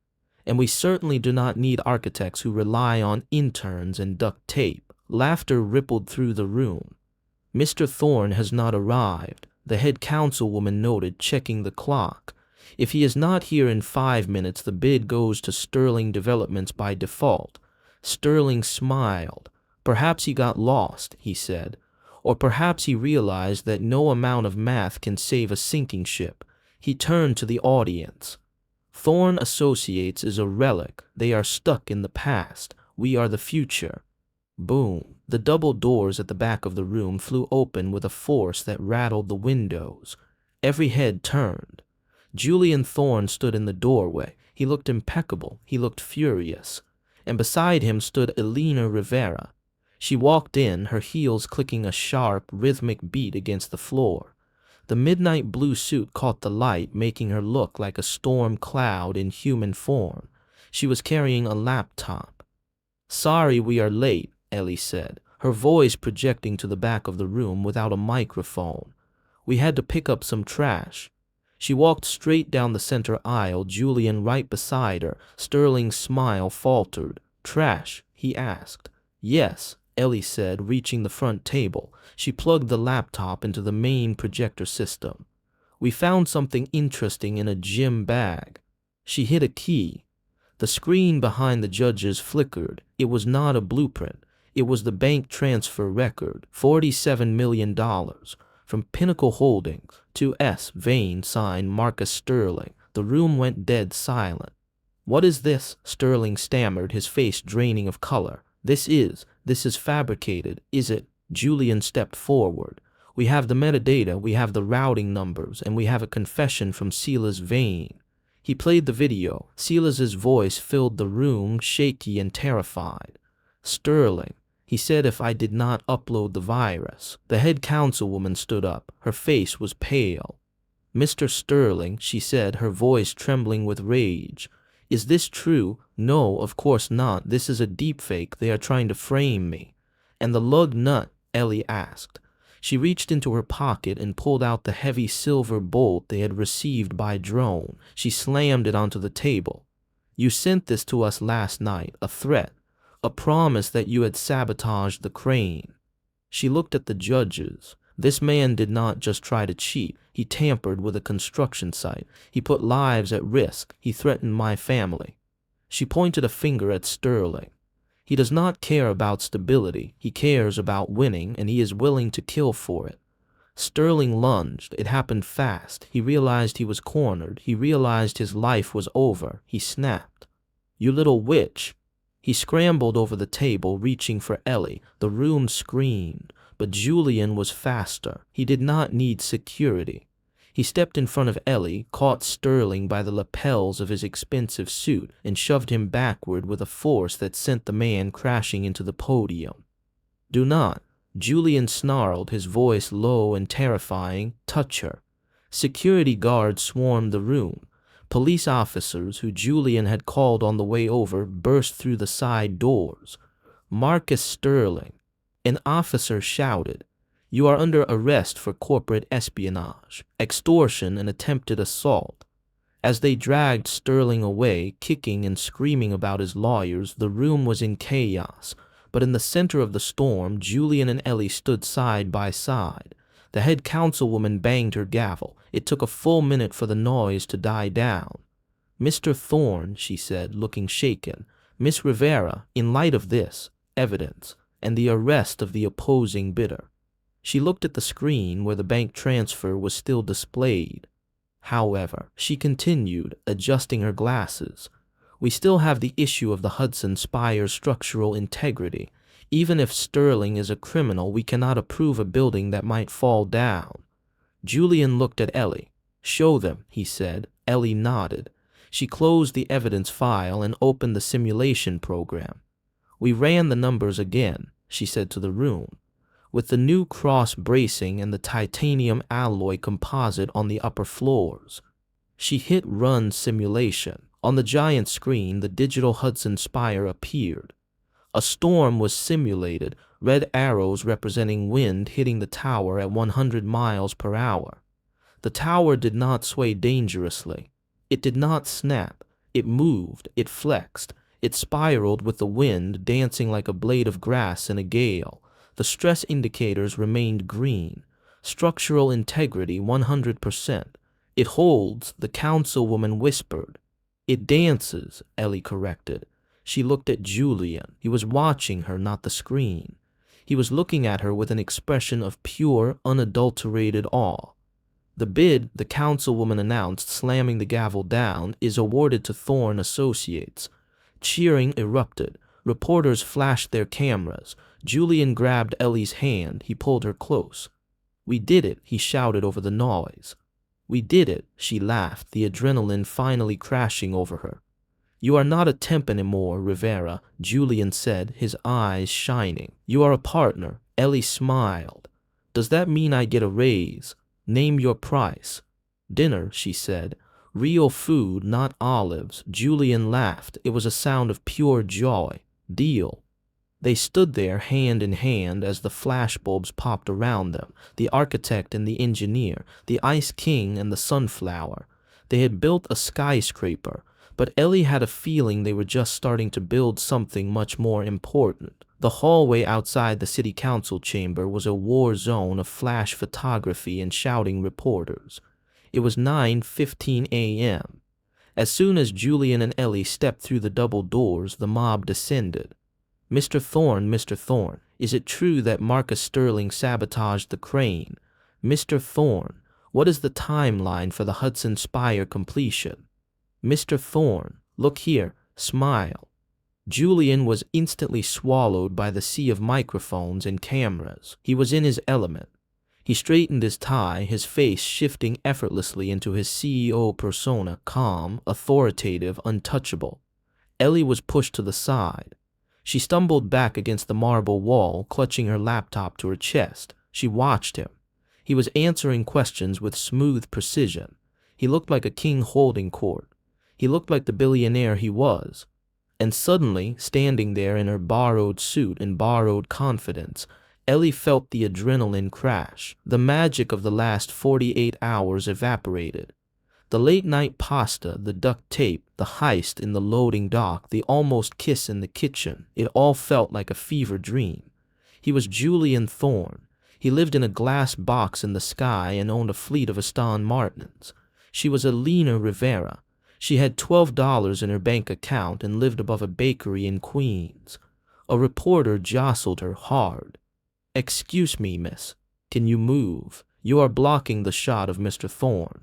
And we certainly do not need architects who rely on interns and duct tape. Laughter rippled through the room. Mr. Thorne has not arrived, the head councilwoman noted, checking the clock. If he is not here in 5 minutes, the bid goes to Sterling Developments by default. Sterling smiled. Perhaps he got lost, he said. Or perhaps he realized that no amount of math can save a sinking ship. He turned to the audience. Thorne Associates is a relic. They are stuck in the past. We are the future. Boom. The double doors at the back of the room flew open with a force that rattled the windows. Every head turned. Julian Thorne stood in the doorway. He looked impeccable. He looked furious. And beside him stood Elena Rivera. She walked in, her heels clicking a sharp, rhythmic beat against the floor. The midnight blue suit caught the light, making her look like a storm cloud in human form. She was carrying a laptop. Sorry we are late, Ellie said, her voice projecting to the back of the room without a microphone. We had to pick up some trash. She walked straight down the center aisle, Julian right beside her. Sterling's smile faltered. Trash? He asked. Yes, Ellie said, reaching the front table. She plugged the laptop into the main projector system. We found something interesting in a gym bag. She hit a key. The screen behind the judges flickered. It was not a blueprint. It was the bank transfer record, $47 million, from Pinnacle Holdings to S. Vane, signed Marcus Sterling. The room went dead silent. "What is this?" Sterling stammered, his face draining of color. This is fabricated, is it?" Julian stepped forward. "We have the metadata, we have the routing numbers, and we have a confession from Silas Vane." He played the video. Silas's voice filled the room, shaky and terrified. "Sterling," he said, "if I did not upload the virus." The head councilwoman stood up. Her face was pale. "Mr. Sterling," she said, her voice trembling with rage, "is this true?" "No, of course not. This is a deepfake. They are trying to frame me." "And the lug nut?" Ellie asked. She reached into her pocket and pulled out the heavy silver bolt they had received by drone. She slammed it onto the table. "You sent this to us last night, a threat, a promise that you had sabotaged the crane." She looked at the judges. This man did not just try to cheat. He tampered with a construction site. He put lives at risk. He threatened my family. She pointed a finger at Sterling. "He does not care about stability. He cares about winning, and he is willing to kill for it." Sterling lunged. It happened fast. He realized he was cornered. He realized his life was over. He snapped. "You little witch." He scrambled over the table, reaching for Ellie. The room screamed, but Julian was faster. He did not need security. He stepped in front of Ellie, caught Sterling by the lapels of his expensive suit, and shoved him backward with a force that sent the man crashing into the podium. "Do not," Julian snarled, his voice low and terrifying, "touch her." Security guards swarmed the room. Police officers, who Julian had called on the way over, burst through the side doors. "Marcus Sterling," an officer shouted, "you are under arrest for corporate espionage, extortion, and attempted assault." As they dragged Sterling away, kicking and screaming about his lawyers, the room was in chaos. But in the center of the storm, Julian and Ellie stood side by side. The head councilwoman banged her gavel. It took a full minute for the noise to die down. "Mr. Thorne," she said, looking shaken, "Miss Rivera, in light of this evidence and the arrest of the opposing bidder." She looked at the screen where the bank transfer was still displayed. "However," she continued, adjusting her glasses, "we still have the issue of the Hudson Spire's structural integrity. Even if Sterling is a criminal, we cannot approve a building that might fall down." Julian looked at Ellie. "Show them," he said. Ellie nodded. She closed the evidence file and opened the simulation program. "We ran the numbers again," she said to the room. "With the new cross bracing and the titanium alloy composite on the upper floors." She hit Run Simulation. On the giant screen, the digital Hudson Spire appeared. A storm was simulated, red arrows representing wind hitting the tower at 100 miles per hour. The tower did not sway dangerously. It did not snap. It moved. It flexed. It spiraled with the wind, dancing like a blade of grass in a gale. The stress indicators remained green. Structural integrity 100%. "It holds," the councilwoman whispered. "It dances," Ellie corrected. She looked at Julian. He was watching her, not the screen. He was looking at her with an expression of pure, unadulterated awe. "The bid," the councilwoman announced, slamming the gavel down, "is awarded to Thorne Associates." Cheering erupted. Reporters flashed their cameras. Julian grabbed Ellie's hand. He pulled her close. "We did it," he shouted over the noise. "We did it," she laughed, the adrenaline finally crashing over her. "You are not a temp anymore, Rivera," Julian said, his eyes shining. "You are a partner." Ellie smiled. "Does that mean I get a raise? Name your price." "Dinner," she said. "Real food, not olives." Julian laughed. It was a sound of pure joy. "Deal." They stood there hand in hand as the flashbulbs popped around them, the architect and the engineer, the Ice King and the Sunflower. They had built a skyscraper, but Ellie had a feeling they were just starting to build something much more important. The hallway outside the city council chamber was a war zone of flash photography and shouting reporters. It was 9:15 a.m. As soon as Julian and Ellie stepped through the double doors, the mob descended. Mr. Thorne, is it true that Marcus Sterling sabotaged the crane? Mr. Thorne, what is the timeline for the Hudson Spire completion? Mr. Thorne, look here, smile. Julian was instantly swallowed by the sea of microphones and cameras. He was in his element. He straightened his tie, his face shifting effortlessly into his CEO persona, calm, authoritative, untouchable. Ellie was pushed to the side. She stumbled back against the marble wall, clutching her laptop to her chest. She watched him. He was answering questions with smooth precision. He looked like a king holding court. He looked like the billionaire he was. And suddenly, standing there in her borrowed suit and borrowed confidence, Ellie felt the adrenaline crash. The magic of the last 48 hours evaporated. The late-night pasta, the duct tape, the heist in the loading dock, the almost kiss in the kitchen, it all felt like a fever dream. He was Julian Thorne. He lived in a glass box in the sky and owned a fleet of Aston Martins. She was Elena Rivera. She had $12 in her bank account and lived above a bakery in Queens. A reporter jostled her hard. "Excuse me, miss. Can you move? You are blocking the shot of Mr. Thorne."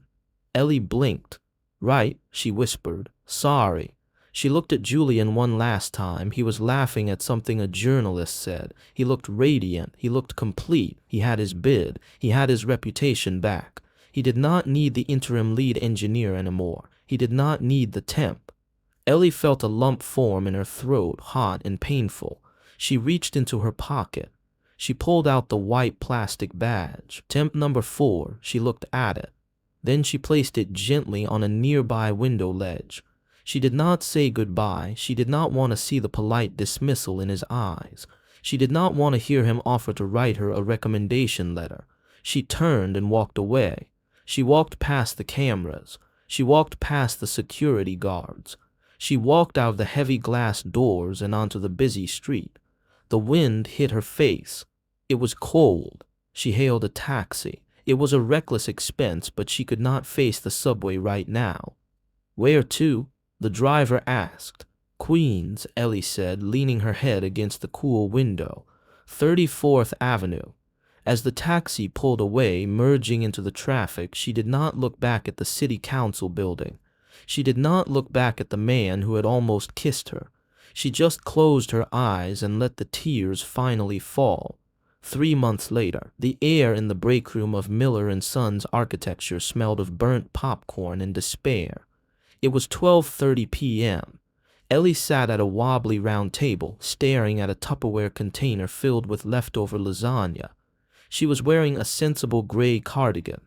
Ellie blinked. "Right," she whispered. "Sorry." She looked at Julian one last time. He was laughing at something a journalist said. He looked radiant. He looked complete. He had his bid. He had his reputation back. He did not need the interim lead engineer anymore. He did not need the temp. Ellie felt a lump form in her throat, hot and painful. She reached into her pocket. She pulled out the white plastic badge. Temp number 4. She looked at it. Then she placed it gently on a nearby window ledge. She did not say goodbye. She did not want to see the polite dismissal in his eyes. She did not want to hear him offer to write her a recommendation letter. She turned and walked away. She walked past the cameras. She walked past the security guards. She walked out of the heavy glass doors and onto the busy street. The wind hit her face. It was cold. She hailed a taxi. It was a reckless expense, but she could not face the subway right now. "Where to?" the driver asked. "Queens," Ellie said, leaning her head against the cool window. 34th Avenue. As the taxi pulled away, merging into the traffic, she did not look back at the city council building. She did not look back at the man who had almost kissed her. She just closed her eyes and let the tears finally fall. 3 months later, the air in the break room of Miller & Sons Architecture smelled of burnt popcorn and despair. It was 12:30 p.m. Ellie sat at a wobbly round table, staring at a Tupperware container filled with leftover lasagna. She was wearing a sensible gray cardigan.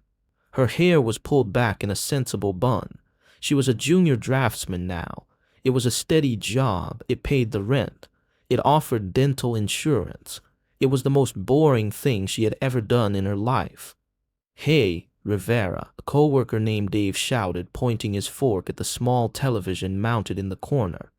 Her hair was pulled back in a sensible bun. She was a junior draftsman now. It was a steady job. It paid the rent. It offered dental insurance. It was the most boring thing she had ever done in her life. "Hey, Rivera," a coworker named Dave shouted, pointing his fork at the small television mounted in the corner.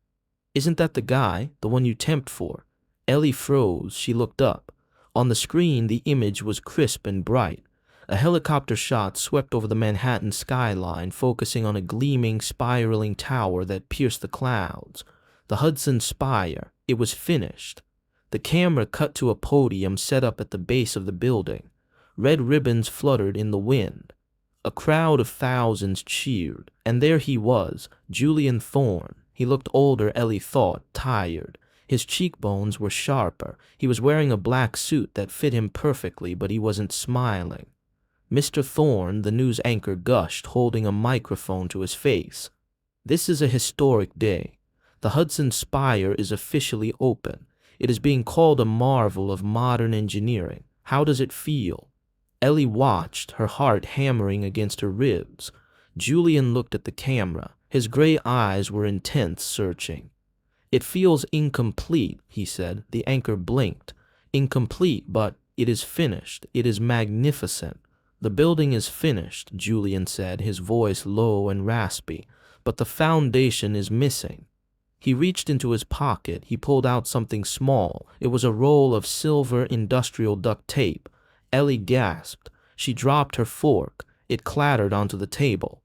"Isn't that the guy, the one you temped for?" Ellie froze. She looked up. On the screen, the image was crisp and bright. A helicopter shot swept over the Manhattan skyline, focusing on a gleaming, spiraling tower that pierced the clouds. The Hudson Spire. It was finished. The camera cut to a podium set up at the base of the building. Red ribbons fluttered in the wind. A crowd of thousands cheered, and there he was, Julian Thorne. He looked older, Ellie thought, tired. His cheekbones were sharper. He was wearing a black suit that fit him perfectly, but he wasn't smiling. "Mr. Thorne," the news anchor gushed, holding a microphone to his face. "This is a historic day. The Hudson Spire is officially open. It is being called a marvel of modern engineering. How does it feel?" Ellie watched, her heart hammering against her ribs. Julian looked at the camera. His gray eyes were intense, searching. "It feels incomplete," he said. The anchor blinked. "Incomplete, but it is finished. It is magnificent." "The building is finished," Julian said, his voice low and raspy, "but the foundation is missing." He reached into his pocket. He pulled out something small. It was a roll of silver industrial duct tape. Ellie gasped. She dropped her fork. It clattered onto the table.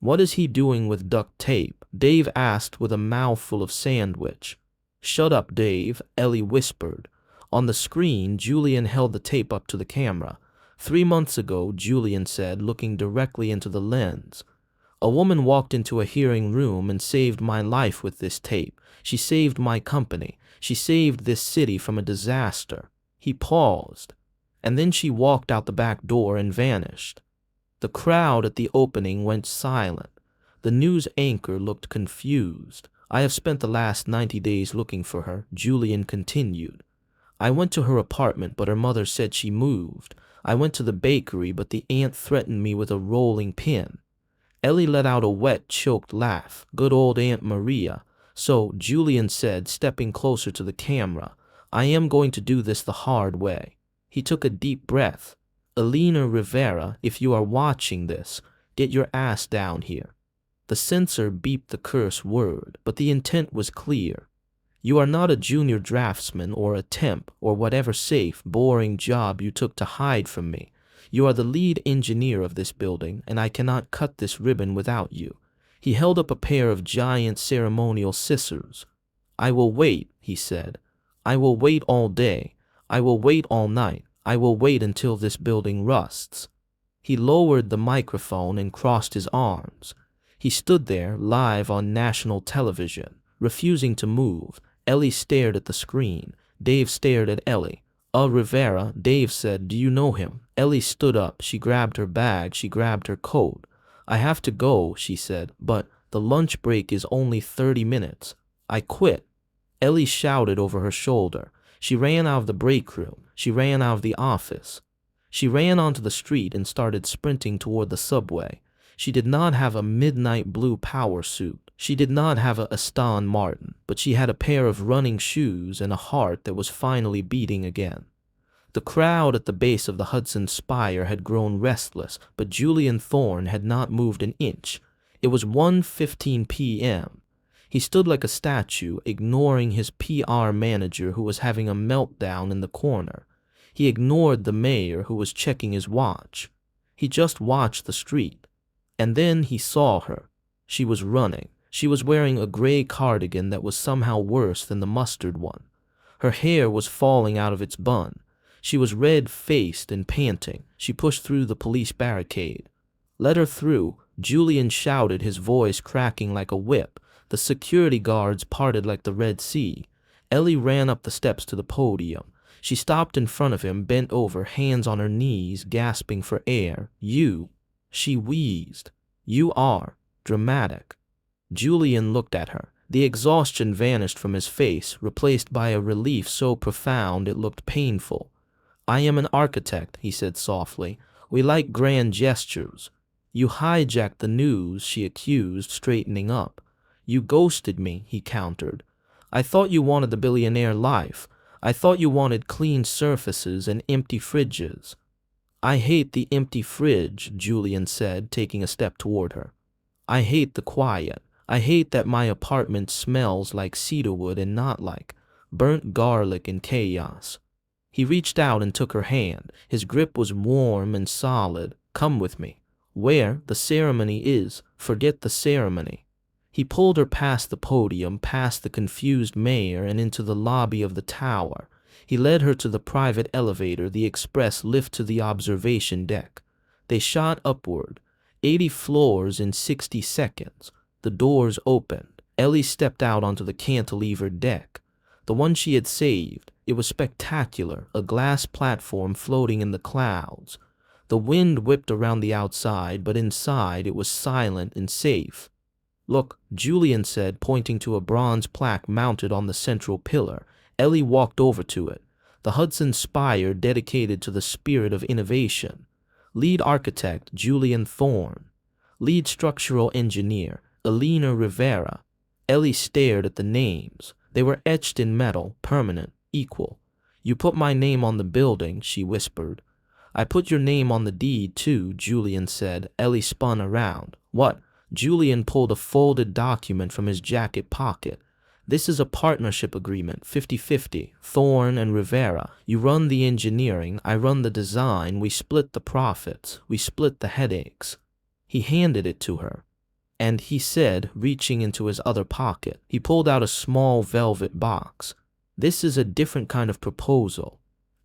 What is he doing with duct tape? Dave asked with a mouthful of sandwich. Shut up, Dave, Ellie whispered. On the screen, Julian held the tape up to the camera. 3 months ago, Julian said, looking directly into the lens. A woman walked into a hearing room and saved my life with this tape. She saved my company. She saved this city from a disaster. He paused, and then she walked out the back door and vanished. The crowd at the opening went silent. The news anchor looked confused. I have spent the last 90 days looking for her, Julian continued. I went to her apartment, but her mother said she moved. I went to the bakery, but the aunt threatened me with a rolling pin. Ellie let out a wet, choked laugh. Good old Aunt Maria. So, Julian said, stepping closer to the camera, I am going to do this the hard way. He took a deep breath. Elena Rivera, if you are watching this, get your ass down here. The censor beeped the curse word, but the intent was clear. You are not a junior draftsman or a temp or whatever safe, boring job you took to hide from me. You are the lead engineer of this building, and I cannot cut this ribbon without you. He held up a pair of giant ceremonial scissors. I will wait, he said. I will wait all day. I will wait all night. I will wait until this building rusts. He lowered the microphone and crossed his arms. He stood there, live on national television, refusing to move. Ellie stared at the screen. Dave stared at Ellie. Rivera, Dave said, do you know him? Ellie stood up. She grabbed her bag. She grabbed her coat. I have to go, she said, but the lunch break is only 30 minutes. I quit. Ellie shouted over her shoulder. She ran out of the break room. She ran out of the office. She ran onto the street and started sprinting toward the subway. She did not have a midnight blue power suit. She did not have a Aston Martin, but she had a pair of running shoes and a heart that was finally beating again. The crowd at the base of the Hudson Spire had grown restless, but Julian Thorne had not moved an inch. It was 1:15 p.m. He stood like a statue, ignoring his PR manager who was having a meltdown in the corner. He ignored the mayor who was checking his watch. He just watched the street. And then he saw her. She was running. She was wearing a gray cardigan that was somehow worse than the mustard one. Her hair was falling out of its bun. She was red-faced and panting. She pushed through the police barricade. Let her through, Julian shouted, his voice cracking like a whip. The security guards parted like the Red Sea. Ellie ran up the steps to the podium. She stopped in front of him, bent over, hands on her knees, gasping for air. You, she wheezed. You are dramatic. Julian looked at her. The exhaustion vanished from his face, replaced by a relief so profound it looked painful. I am an architect, he said softly. We like grand gestures. You hijacked the news, she accused, straightening up. You ghosted me, he countered. I thought you wanted the billionaire life. I thought you wanted clean surfaces and empty fridges. I hate the empty fridge, Julian said, taking a step toward her. I hate the quiet. I hate that my apartment smells like cedarwood and not like burnt garlic and chaos. He reached out and took her hand. His grip was warm and solid. Come with me. Where the ceremony is, forget the ceremony. He pulled her past the podium, past the confused mayor, and into the lobby of the tower. He led her to the private elevator, the express lift to the observation deck. They shot upward, 80 floors in 60 seconds. The doors opened. Ellie stepped out onto the cantilevered deck. The one she had saved. It was spectacular, a glass platform floating in the clouds. The wind whipped around the outside, but inside it was silent and safe. Look, Julian said, pointing to a bronze plaque mounted on the central pillar. Ellie walked over to it. The Hudson Spire dedicated to the spirit of innovation. Lead architect, Julian Thorne. Lead structural engineer, Elena Rivera. Ellie stared at the names. They were etched in metal, permanent, equal. You put my name on the building, she whispered. I put your name on the deed, too, Julian said. Ellie spun around. What? Julian pulled a folded document from his jacket pocket. This is a partnership agreement, 50-50, Thorne and Rivera. You run the engineering, I run the design, we split the profits, we split the headaches. He handed it to her. and he said, reaching into his other pocket. He pulled out a small velvet box. This is a different kind of proposal.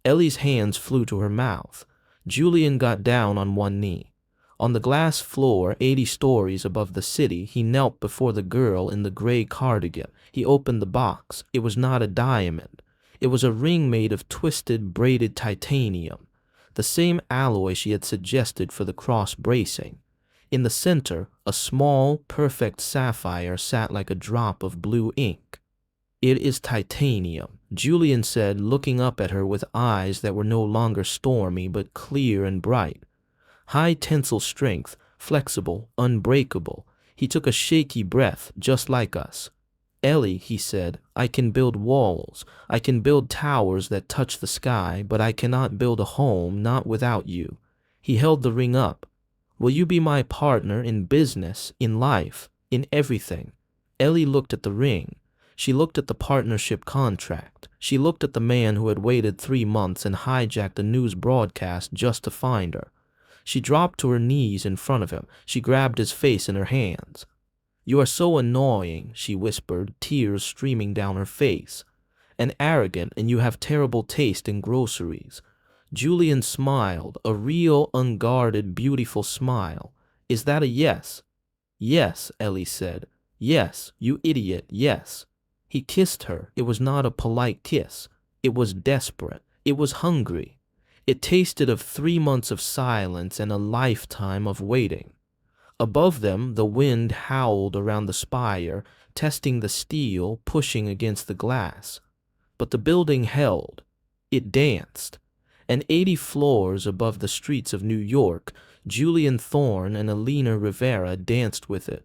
Ellie's hands flew to her mouth. Julian got down on one knee. On the glass floor, 80 stories above the city, he knelt before the girl in the gray cardigan. He opened the box. It was not a diamond. It was a ring made of twisted, braided titanium, the same alloy she had suggested for the cross bracing. In the center, a small, perfect sapphire sat like a drop of blue ink. It is titanium, Julian said, looking up at her with eyes that were no longer stormy but clear and bright. High tensile strength, flexible, unbreakable. He took a shaky breath, just like us. Ellie, he said, I can build walls. I can build towers that touch the sky, but I cannot build a home, not without you. He held the ring up. Will you be my partner in business, in life, in everything? Ellie looked at the ring. She looked at the partnership contract. She looked at the man who had waited 3 months and hijacked a news broadcast just to find her. She dropped to her knees in front of him. She grabbed his face in her hands. You are so annoying, she whispered, tears streaming down her face. And arrogant, and you have terrible taste in groceries. Julian smiled, a real, unguarded, beautiful smile. Is that a yes? Yes, Ellie said. Yes, you idiot, yes. He kissed her. It was not a polite kiss. It was desperate. It was hungry. It tasted of 3 months of silence and a lifetime of waiting. Above them, the wind howled around the spire, testing the steel, pushing against the glass. But the building held. It danced. And 80 floors above the streets of New York, Julian Thorne and Elena Rivera danced with it.